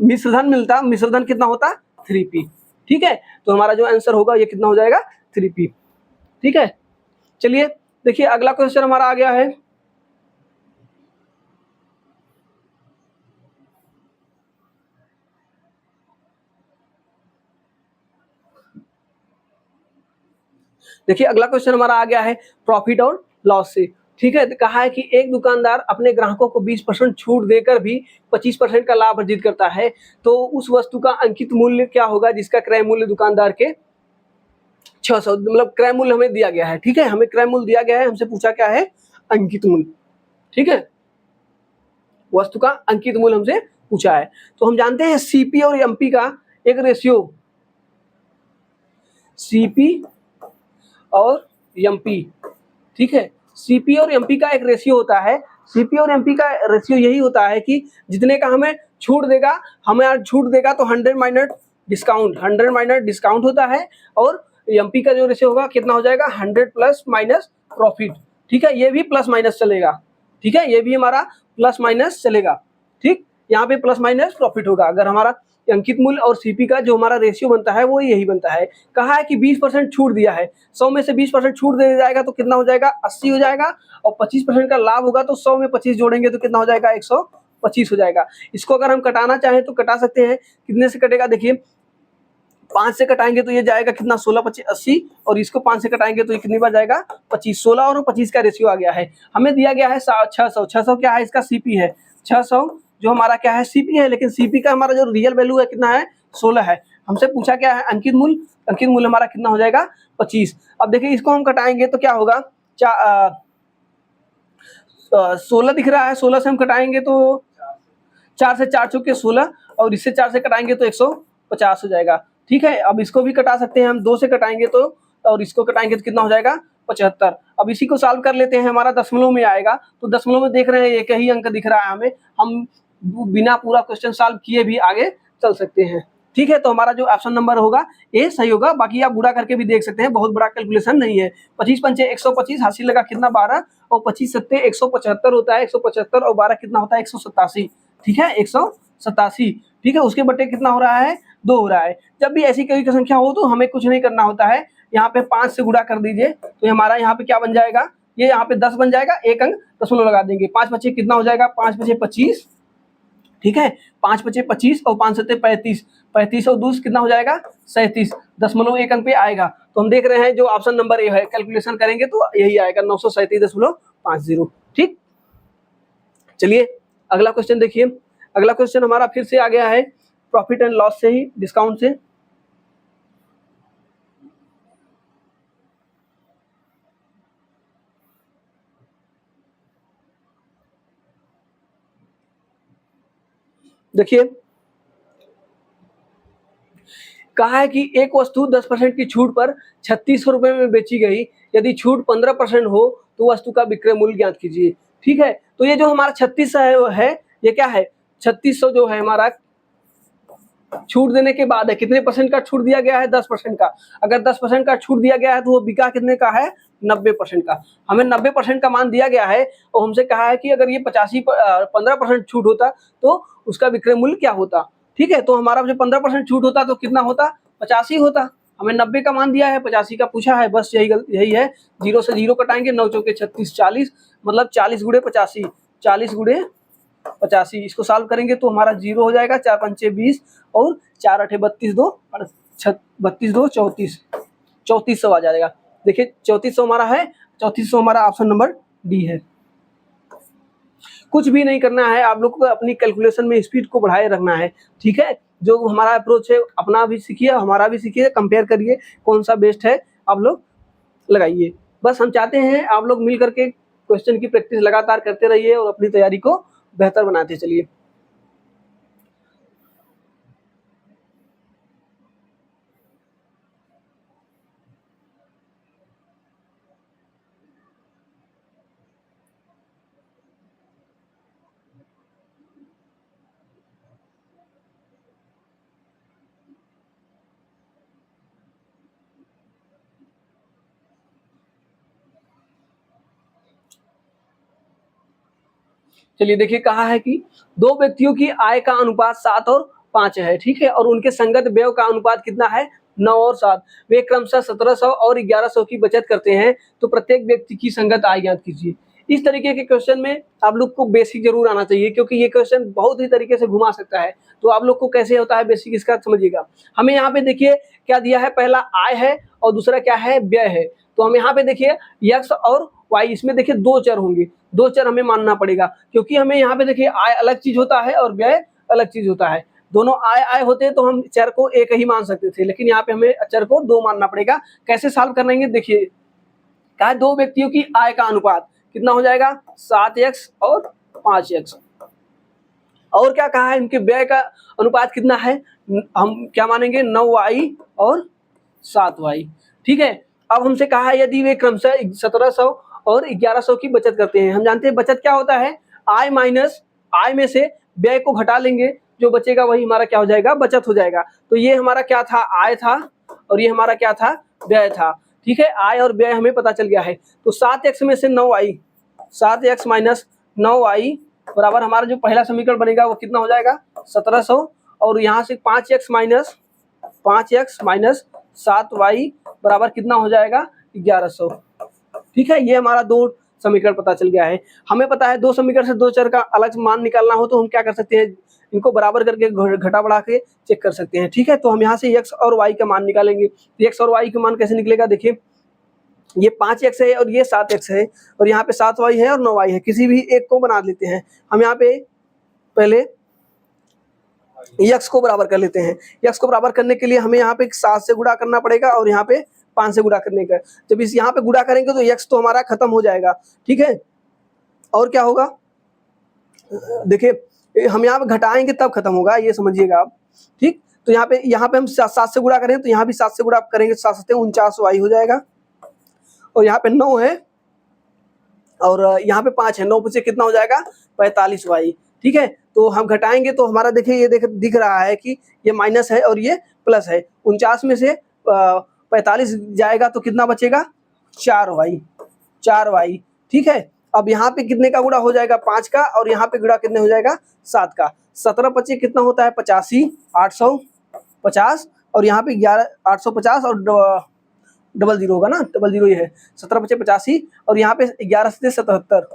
मिश्रधन मिलता, मिश्रधन कितना होता, 3P। ठीक है, तो हमारा जो आंसर होगा ये कितना हो जाएगा, 3P। ठीक है, चलिए देखिए अगला क्वेश्चन हमारा आ गया है। देखिए अगला क्वेश्चन हमारा आ गया है प्रॉफिट और लॉस से। ठीक है, तो कहा है कि एक दुकानदार अपने ग्राहकों को 20% छूट देकर भी 25% का लाभ अर्जित करता है, तो उस वस्तु का अंकित मूल्य क्या होगा जिसका क्रय मूल्य दुकानदार के 600, मतलब क्रय मूल्य हमें दिया गया है। ठीक है, हमें क्रय मूल्य दिया गया है, हमसे पूछा क्या है, अंकित मूल्य। ठीक है, वस्तु का अंकित मूल्य हमसे पूछा है। तो हम जानते हैं सीपी और एमपी का एक रेशियो, सीपी और एमपी। ठीक है, सीपी और एमपी का एक रेशियो होता है। सीपी और एमपी का रेशियो यही होता है कि जितने का हमें छूट देगा, हमें छूट देगा तो 100 माइनस डिस्काउंट, 100 माइनस डिस्काउंट होता है। और एमपी का जो रेशियो होगा कितना हो जाएगा, 100 प्लस माइनस प्रॉफिट। ठीक है, ये भी प्लस माइनस चलेगा। ठीक है, ये भी हमारा प्लस माइनस चलेगा। ठीक, यहाँ पे प्लस माइनस प्रॉफिट होगा। अगर हमारा अंकित मूल्य और सीपी का जो हमारा रेशियो बनता है वो यही बनता है। कहा है कि 20% छूट दिया है, 100 में से 20% छूट दे जाएगा तो कितना हो जाएगा, 80 हो जाएगा। और 25% का लाभ होगा तो 100 में 25 जोड़ेंगे तो कितना हो जाएगा, 125 हो जाएगा। इसको अगर हम कटाना चाहें तो कटा सकते हैं। कितने से कटेगा, देखिए 5 से कटाएंगे तो ये जाएगा कितना, 16 25 80, और इसको 5 से कटाएंगे तो ये कितनी बार जाएगा, 25। 16 और 25 का रेशियो आ गया है। हमें दिया गया है 600। 600 क्या है, इसका सीपी है। 600 जो हमारा क्या है, सीपी है, लेकिन सीपी का हमारा जो रियल वैल्यू है कितना है, 16 है। हमसे पूछा क्या है, अंकित मूल्य। अंकित मूल्य हमारा कितना हो जाएगा, 25। अब देखिए इसको हम कटाएंगे तो क्या होगा, 16 दिख रहा है, 16 से हम कटाएंगे तो 4 से 4 चौके 16, और इससे 4 से कटाएंगे तो 150 हो जाएगा। ठीक है, अब इसको भी कटा सकते हैं हम, 2 से कटाएंगे तो, और इसको कटाएंगे तो कितना हो जाएगा, 75। अब इसी को सॉल्व कर लेते हैं, हमारा दशमलव में आएगा। तो दशमलव में देख रहे हैं एक ही अंक दिख रहा है हमें, हम बिना पूरा क्वेश्चन सॉल्व किए भी आगे चल सकते हैं। ठीक है, तो हमारा जो ऑप्शन नंबर होगा ए सही होगा। बाकी आप गुणा करके भी देख सकते हैं, बहुत बड़ा कैलकुलेशन नहीं है। 25 पंचे 125, हासिल लगा कितना 12, और 25 सत्ते 175 होता है। 175 और 12 कितना होता है, 187। ठीक है, 187। ठीक है, उसके बटे कितना हो रहा है, 2 हो रहा है। जब भी ऐसी कोई संख्या हो तो हमें कुछ नहीं करना होता है, यहाँ पे 5 से गुणा कर दीजिए तो हमारा यहाँ पे क्या बन जाएगा, ये यहाँ पे 10 बन जाएगा, एक अंक दशमलव लगा देंगे। 5 बचे कितना हो जाएगा, 5 बचे 25। ठीक है, 5 पचे 25 और 5 सत्ते 35, 35 और 2 कितना हो जाएगा 37, 0.1 अंक पे आएगा। तो हम देख रहे हैं जो ऑप्शन नंबर ए है, कैलकुलेशन करेंगे तो यही आएगा 937.50। ठीक, चलिए अगला क्वेश्चन देखिए। अगला क्वेश्चन हमारा फिर से आ गया है प्रॉफिट एंड लॉस से ही, डिस्काउंट से। देखिए कहा है कि एक वस्तु 10% की छूट पर 3600 रुपए में बेची गई, यदि छूट 15% हो तो वस्तु का विक्रय मूल्य ज्ञात कीजिए। ठीक है, तो ये जो हमारा 3600 है ये क्या है, 3600 जो है हमारा छूट देने के बाद है, कितने परसेंट का छूट दिया गया है, 10% का। अगर 10% का छूट दिया गया है तो वो बिका कितने का है, 90% का। हमें 90% का मान दिया गया है और हमसे कहा है कि अगर ये 15% छूट होता तो उसका विक्रय मूल्य क्या होता। ठीक है, तो हमारा जो 15% छूट होता तो कितना होता, 85 होता। हमें 90 का मान दिया है, 85 का पूछा है, बस यही है। 0 से 0 कटाएंगे, 9 चौके 36, 40 मतलब 40 गुणे 85, 40 गुणे 85। इसको सॉल्व करेंगे तो हमारा 0 हो जाएगा, 4 पंचे 20 और 4 अठे 32, 2 32 2 34, 3400 आ जाएगा। देखिए 3400 हमारा है, 3400 हमारा ऑप्शन नंबर डी है। कुछ भी नहीं करना है, आप लोग को अपनी कैलकुलेशन में स्पीड को बढ़ाए रखना है। ठीक है, जो हमारा अप्रोच है अपना भी सीखिए, हमारा भी सीखिए, कंपेयर करिए कौन सा बेस्ट है, आप लोग लगाइए। बस हम चाहते हैं आप लोग मिल करके क्वेश्चन की प्रैक्टिस लगातार करते रहिए और अपनी तैयारी को बेहतर बनाते चलिए। चलिए देखिए कहा है कि दो व्यक्तियों की आय का अनुपात 7 और 5 है। ठीक है, और उनके संगत व्यय का अनुपात कितना है, 9 और 7। वे क्रमशः 1700 और 1100 की बचत करते हैं, तो प्रत्येक व्यक्ति की संगत आय ज्ञात कीजिए। इस तरीके के क्वेश्चन में आप लोग को बेसिक जरूर आना चाहिए, क्योंकि ये क्वेश्चन बहुत ही तरीके से घुमा सकता है। तो आप लोग को कैसे होता है बेसिक इसका समझिएगा। हमें यहाँ पे देखिए क्या दिया है, पहला आय है और दूसरा क्या है, व्यय है। तो हम यहाँ पे देखिए x और y, इसमें देखिए दो चर होंगे, दो चर हमें मानना पड़ेगा, क्योंकि हमें यहाँ पे देखिए आय अलग चीज होता है और व्यय अलग चीज होता है। दोनों आय आय होते हैं तो हम चर को एक ही मान सकते थे, लेकिन यहाँ पे हमें चर को दो मानना पड़ेगा। कैसे सॉल्व करेंगे, देखिए कहा है दो व्यक्तियों की आय का अनुपात कितना हो जाएगा, 7x और 5x। और क्या कहा है, इनके व्यय का अनुपात कितना है, हम क्या मानेंगे, 9y और 7y। ठीक है, अब हमसे कहा है यदि वे क्रमशः 1700 और 1100 की बचत करते हैं। हम जानते हैं बचत क्या होता है, आय माइनस आय में से व्यय को घटा लेंगे, जो बचेगा वही हमारा क्या हो जाएगा, बचत हो जाएगा। तो ये हमारा क्या था, आय था, और ये हमारा क्या था, व्यय था। ठीक है, आय और व्यय हमें पता चल गया है। तो 7x में से 9y, 7x माइनस 9y बराबर हमारा जो पहला समीकरण बनेगा वो कितना हो जाएगा, 1700, और यहाँ से 5x माइनस 7y बराबर कितना हो जाएगा, 1100। ठीक है, ये हमारा दो समीकरण पता चल गया है। हमें पता है दो समीकरण से दो चर का अलग मान निकालना हो तो हम क्या कर सकते हैं, इनको बराबर करके घटा बढ़ा के चेक कर सकते हैं। ठीक है, तो हम यहाँ से x और y का मान निकालेंगे। x और y का मान कैसे निकलेगा, देखिए ये 5x है और ये 7x है, और यहाँ पे 7y है और 9y है, किसी भी एक को बना लेते हैं। हम यहाँ पे पहले x को बराबर कर लेते हैं। x को बराबर करने के लिए हमें यहाँ पे 7 से गुणा करना पड़ेगा और यहाँ पे 5 से गुणा करने का। जब इस यहाँ पे गुणा करेंगे तो x तो हमारा खत्म हो जाएगा। ठीक है, और क्या होगा, देखिए हम यहाँ पे घटाएंगे तब खत्म होगा, ये समझिएगा आप। ठीक, तो यहाँ पे हम 7 से गुणा करें तो यहाँ भी 7 से गुणा करेंगे, 7 से 49y हो जाएगा, और यहाँ पे 9 है और यहाँ पे 5 है, 9 से कितना हो जाएगा, 45y। ठीक है, तो हम घटाएंगे तो हमारा देखिए ये दिख रहा है कि ये माइनस है और ये प्लस है। 49 में से 45 जाएगा तो कितना बचेगा, 4y। ठीक है, अब यहाँ पे कितने का गुणा हो जाएगा, 5 का, और यहाँ पे गुणा कितने हो जाएगा, 7 का। 17 25 कितना होता है, 85, 850, और यहाँ पे 11 850 और डबल जीरो होगा ना, डबल जीरो ये है, 17 25 85, और यहाँ पे 11 से 77,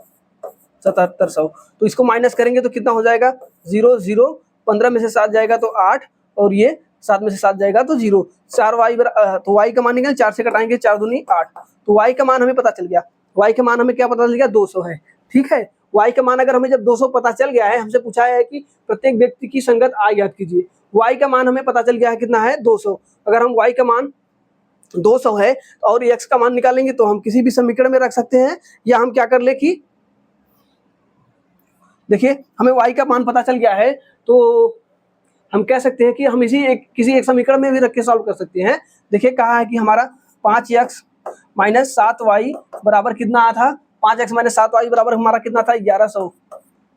7700। तो इसको माइनस करेंगे तो कितना हो जाएगा 0 0, 15 में से 7 जाएगा तो 8, और ये 7 में से 7 जाएगा तो 0। 4y तो y का मान निकल 4 से कटाएंगे 4 दूनी 8, तो y का मान हमें पता चल गया। y का मान हमें क्या पता चल गया 200 है। ठीक है, y का मान अगर हमें जब 200 पता चल गया है, हमसे पूछा है कि प्रत्येक व्यक्ति की संगत आय ज्ञात कीजिए। y का मान हमें पता चल गया है कितना है 200। अगर हम y का मान 200 है और x का मान निकालेंगे तो हम किसी भी समीकरण में रख सकते हैं, या हम क्या कर ले कि देखिए हमें y का मान पता चल गया है तो हम कह सकते हैं कि हम किसी एक समीकरण में भी रख के सॉल्व कर सकते हैं। देखिए कहा है कि हमारा 5x माइनस 7y बराबर कितना आया था, 5x माइनस 7y बराबर हमारा कितना था 1100।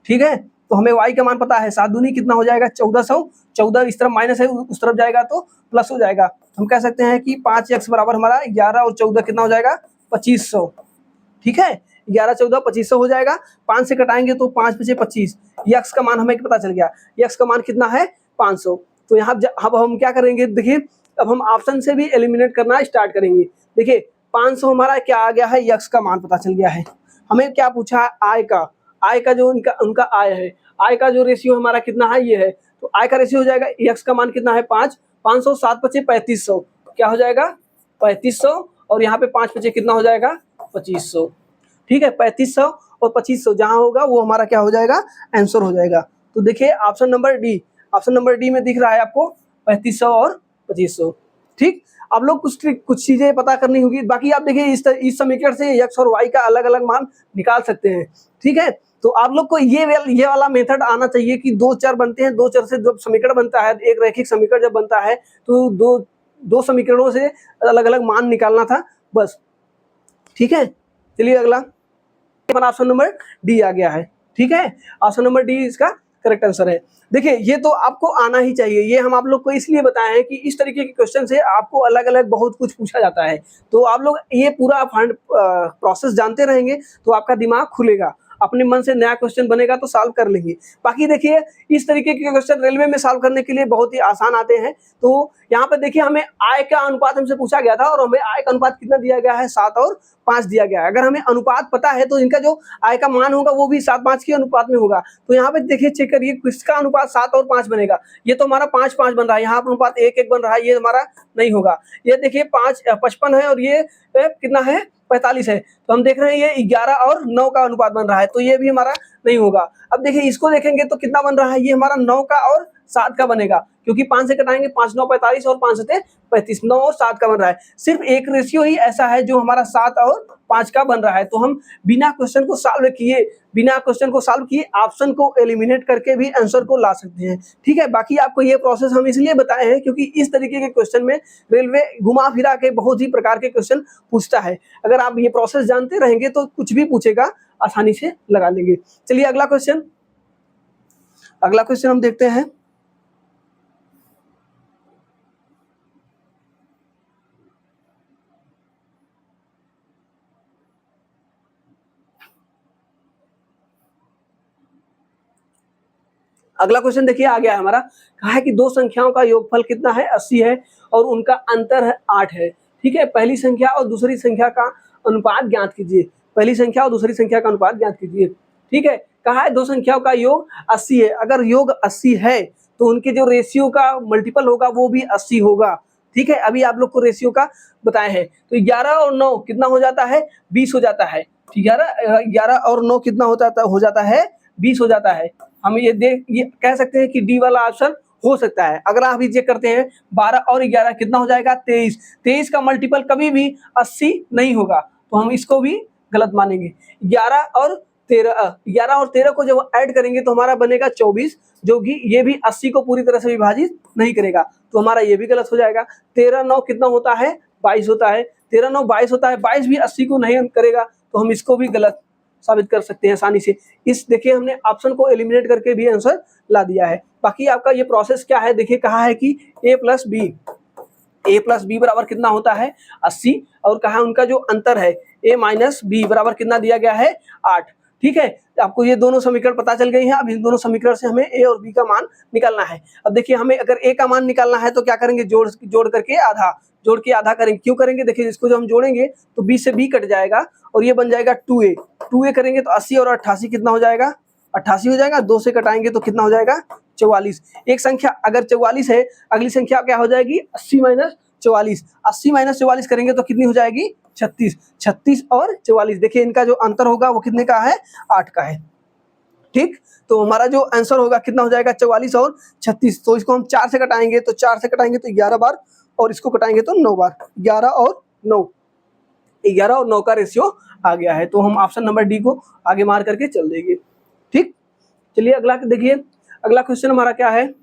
ठीक है, तो हमें y का मान पता है, 7 दूनी कितना हो जाएगा 1400, 14 इस तरफ माइनस है उस तरफ जाएगा तो प्लस हो जाएगा। हम कह सकते हैं कि 5x बराबर हमारा 11 और 14 कितना हो जाएगा 2500। ठीक है, 11 14 2500 हो जाएगा। 5 से कटाएंगे तो 5 5 25, x का मान हमें पता चल गया, x का मान कितना है 500। तो यहाँ अब हम क्या करेंगे, देखिए अब हम ऑप्शन से भी एलिमिनेट करना स्टार्ट करेंगे। देखिए 500 हमारा क्या आ गया है, x का मान पता चल गया है। हमें क्या पूछा है आय का जो उनका आय है, आय का जो रेशियो हमारा कितना है ये है, तो आय का रेशियो हो जाएगा, x का मान कितना है 5, 500 7 5 3500, क्या हो जाएगा 3500, और यहाँ पे 5 5 कितना हो जाएगा 2500। ठीक है, 3500 और 2500 जहां होगा वो हमारा क्या हो जाएगा आंसर हो जाएगा। तो देखिए ऑप्शन नंबर डी में दिख रहा है आपको 3500 और 2500। ठीक, आप लोग कुछ चीजें पता करनी होगी, बाकी आप देखिए इस समीकरण से x और y का अलग अलग मान निकाल सकते हैं। ठीक है, तो आप लोग को ये वाला मेथड आना चाहिए कि दो चर बनते हैं, दो चर से जब समीकरण बनता है, एक रैखिक समीकरण जब बनता है तो दो समीकरणों से अलग अलग मान निकालना था बस। ठीक है, चलिए अगला हमारा ऑप्शन नंबर डी आ गया है। ठीक है, ऑप्शन नंबर डी इसका करेक्ट आंसर है। देखिए ये तो आपको आना ही चाहिए, ये हम आप लोग को इसलिए बताए हैं कि इस तरीके के क्वेश्चन से आपको अलग अलग बहुत कुछ पूछा जाता है, तो आप लोग ये पूरा प्रोसेस जानते रहेंगे तो आपका दिमाग खुलेगा, अपने मन से नया क्वेश्चन बनेगा तो सॉल्व कर लेंगे। बाकी देखिए इस तरीके के क्वेश्चन रेलवे में सॉल्व करने के लिए बहुत ही आसान आते हैं। तो यहाँ पे देखिए हमें आय का अनुपात हमसे पूछा गया था और हमें आय का अनुपात कितना दिया गया है 7 और 5 दिया गया है। अगर हमें अनुपात पता है तो इनका जो आय का मान होगा वो भी 7 5 के अनुपात में होगा। तो यहाँ पे देखिए चेक करिए किसका अनुपात 7 और 5 बनेगा, ये तो हमारा 5 5 बन रहा है, यहाँ पर अनुपात 1 1 बन रहा है, ये हमारा नहीं होगा। ये देखिए 5 55 है और ये कितना है 45 है, तो हम देख रहे हैं ये 11 और 9 का अनुपात बन रहा है, तो ये भी हमारा नहीं होगा। अब देखिए इसको देखेंगे तो कितना बन रहा है, ये हमारा 9 का और 7 का बनेगा, क्योंकि 5 से कटाएंगे 5 9 45 और 5 7 35, 9 और 7 का बन रहा है। सिर्फ एक रेशियो ही ऐसा है जो हमारा 7 और 5 का बन रहा है। तो हम बिना क्वेश्चन को सॉल्व किए ऑप्शन को एलिमिनेट करके भी आंसर को ला सकते हैं। ठीक है, बाकी आपको ये प्रोसेस हम इसलिए बताए हैं क्योंकि इस तरीके के क्वेश्चन में रेलवे घुमा फिरा के बहुत ही प्रकार के क्वेश्चन पूछता है। अगर आप ये प्रोसेस जानते रहेंगे तो कुछ भी पूछेगा आसानी से लगा लेंगे। चलिए अगला क्वेश्चन हम देखते हैं। अगला क्वेश्चन देखिए आ गया है हमारा, कहा है कि दो संख्याओं का योगफल कितना है 80 है और उनका अंतर है 8 है। ठीक है, पहली संख्या और दूसरी संख्या का अनुपात ज्ञात कीजिए। पहली संख्या और दूसरी संख्या का अनुपात ज्ञात कीजिए। ठीक है, कहा है दो संख्याओं का योग 80 है, अगर योग 80 है तो उनके जो रेशियो का मल्टीपल होगा वो भी 80 होगा। ठीक है, अभी आप लोग को रेशियो का बताए हैं, तो 11 और 9 कितना हो जाता है 20 हो जाता है। 11 और 9 कितना हो जाता है 20 हो जाता है। हम ये कह सकते हैं कि डी वाला ऑप्शन हो सकता है। अगर आप चेक करते हैं 12 और 11 कितना हो जाएगा 23, 23 का मल्टीपल कभी भी 80 नहीं होगा, तो हम इसको भी गलत मानेंगे। 11 और 13 को जब ऐड करेंगे तो हमारा बनेगा 24, जो कि ये भी 80 को पूरी तरह से विभाजित नहीं करेगा, तो हमारा ये भी गलत हो जाएगा। 13 9 कितना होता है 22 होता है, 13 9 22 होता है, 22 भी 80 को नहीं करेगा, तो हम इसको भी गलत साबित कर सकते हैं आसानी से। इस देखिए हमने ऑप्शन को एलिमिनेट करके भी आंसर ला दिया है। बाकी आपका ये प्रोसेस क्या है, देखिए कहा है कि a प्लस बी बराबर कितना होता है 80, और कहा उनका जो अंतर है a माइनस बी बराबर कितना दिया गया है 8। ठीक है, आपको ये दोनों समीकरण पता चल गई हैं। अब इन दोनों समीकरण से हमें ए और बी का मान निकालना है। अब देखिए, हमें अगर ए का मान निकालना है तो क्या करेंगे, जोड़ करके आधा, जोड़ के आधा करेंगे। क्यों करेंगे, देखिए इसको जो हम जोड़ेंगे तो बी से बी कट जाएगा और ये बन जाएगा 2a। 2a करेंगे तो 80 और 88 कितना हो जाएगा, 88 हो जाएगा। 2 से कटाएंगे तो कितना हो जाएगा, 44। एक संख्या अगर 44 है, अगली संख्या क्या हो जाएगी, 80 माइनस 44। 80 माइनस 44 करेंगे तो कितनी हो जाएगी, 36। 36 और 44, देखिए इनका जो अंतर होगा वो कितने का है, 8 का है। ठीक, तो हमारा जो आंसर होगा कितना हो जाएगा, 44 और 36। तो इसको हम 4 से कटाएंगे तो 4 से कटाएंगे तो 11 बार, और इसको कटाएंगे तो 9 बार। 11 और 9, 11 और 9 का रेशियो आ गया है। तो हम ऑप्शन नंबर डी को आगे मार करके चल देंगे। ठीक, चलिए अगला देखिए, अगला क्वेश्चन हमारा क्या है।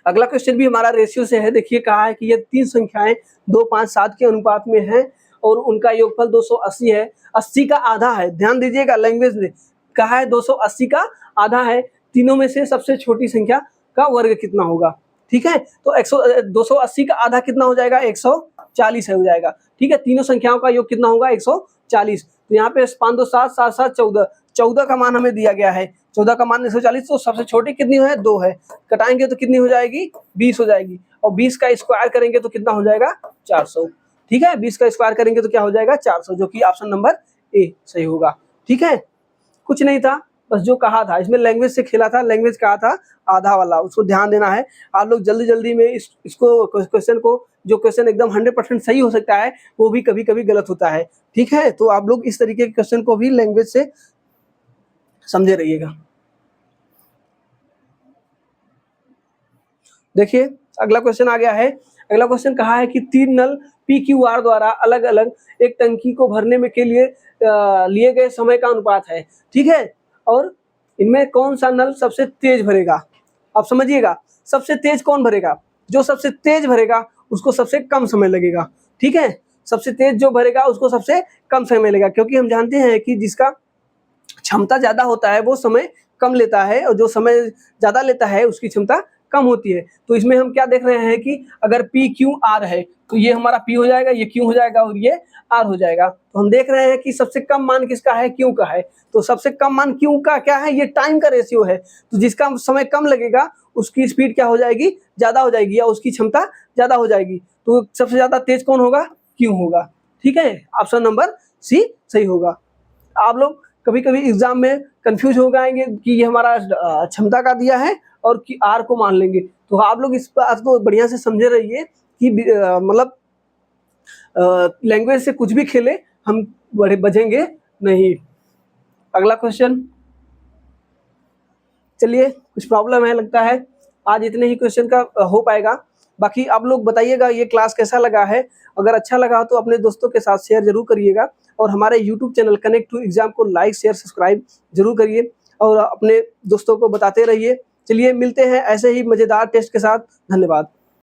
अगला क्वेश्चन भी हमारा रेशियो से है। देखिए कहा है कि ये 3 संख्याएं 2, 5, 7 के अनुपात में हैं और उनका योगफल 280 है। 80 का आधा है, ध्यान दीजिएगा लैंग्वेज में कहा है 280 का आधा है। तीनों में से सबसे छोटी संख्या का वर्ग कितना होगा। ठीक है, तो 280 का आधा कितना हो जाएगा, 140 हो जाएगा। ठीक है, तीनों संख्याओं का योग कितना होगा, 140। तो यहाँ पे 5 2 7 7 7 14, 14 का मान हमें दिया गया है। 14 का मान 140, तो सबसे छोटी कितनी है, 2 है। कटाएंगे तो कितनी हो जाएगी, 20 हो जाएगी। और 20 का स्क्वायर करेंगे तो कितना हो जाएगा, 400। ठीक है, 20 का स्क्वायर करेंगे तो क्या हो जाएगा, 400, जो कि ऑप्शन नंबर ए सही होगा। ठीक है, कुछ नहीं था, बस जो कहा था इसमें लैंग्वेज से खेला था। लैंग्वेज कहा था आधा वाला, उसको ध्यान देना है। आप लोग जल्दी जल्दी में इसको क्वेश्चन को, जो क्वेश्चन एकदम 100% सही हो सकता है वो भी कभी कभी गलत होता है। ठीक है, तो आप लोग इस तरीके के क्वेश्चन को भी लैंग्वेज से समझे रहिएगा। देखिए अगला क्वेश्चन आ गया है। अगला क्वेश्चन कहा है कि 3 नल PQR द्वारा अलग अलग एक टंकी को भरने में के लिए लिए गए समय का अनुपात है। ठीक है, और इनमें कौन सा नल सबसे तेज भरेगा। आप समझिएगा, सबसे तेज कौन भरेगा, जो सबसे तेज भरेगा उसको सबसे कम समय लगेगा। ठीक है, सबसे तेज जो भरेगा उसको सबसे कम समय लगेगा, क्योंकि हम जानते हैं कि जिसका क्षमता ज्यादा होता है वो समय कम लेता है, और जो समय ज्यादा लेता है उसकी क्षमता कम होती है। तो इसमें हम क्या देख रहे हैं कि अगर PQR है तो ये हमारा P हो जाएगा, ये Q हो जाएगा और ये R हो जाएगा। तो हम देख रहे हैं कि सबसे कम मान किसका है, Q का है। तो सबसे कम मान Q का क्या है, ये टाइम का रेशियो है। तो जिसका समय कम लगेगा उसकी स्पीड क्या हो जाएगी, ज्यादा हो जाएगी, या उसकी क्षमता ज्यादा हो जाएगी। तो सबसे ज्यादा तेज कौन होगा, Q होगा। ठीक है, ऑप्शन नंबर सी सही होगा। आप लोग कभी कभी एग्जाम में कंफ्यूज हो जाएंगे कि ये हमारा क्षमता का दिया है और कि आर को मान लेंगे। तो आप लोग इस बात को बढ़िया से समझे रहिए कि मतलब लैंग्वेज से कुछ भी खेले हम बड़े बचेंगे नहीं। अगला क्वेश्चन, चलिए कुछ प्रॉब्लम है लगता है, आज इतने ही क्वेश्चन का हो पाएगा। बाकी आप लोग बताइएगा ये क्लास कैसा लगा है। अगर अच्छा लगा तो अपने दोस्तों के साथ शेयर जरूर करिएगा, और हमारे YouTube channel connect to exam को लाइक शेयर सब्सक्राइब जरूर करिए, और अपने दोस्तों को बताते रहिए। चलिए मिलते हैं ऐसे ही मज़ेदार टेस्ट के साथ। धन्यवाद।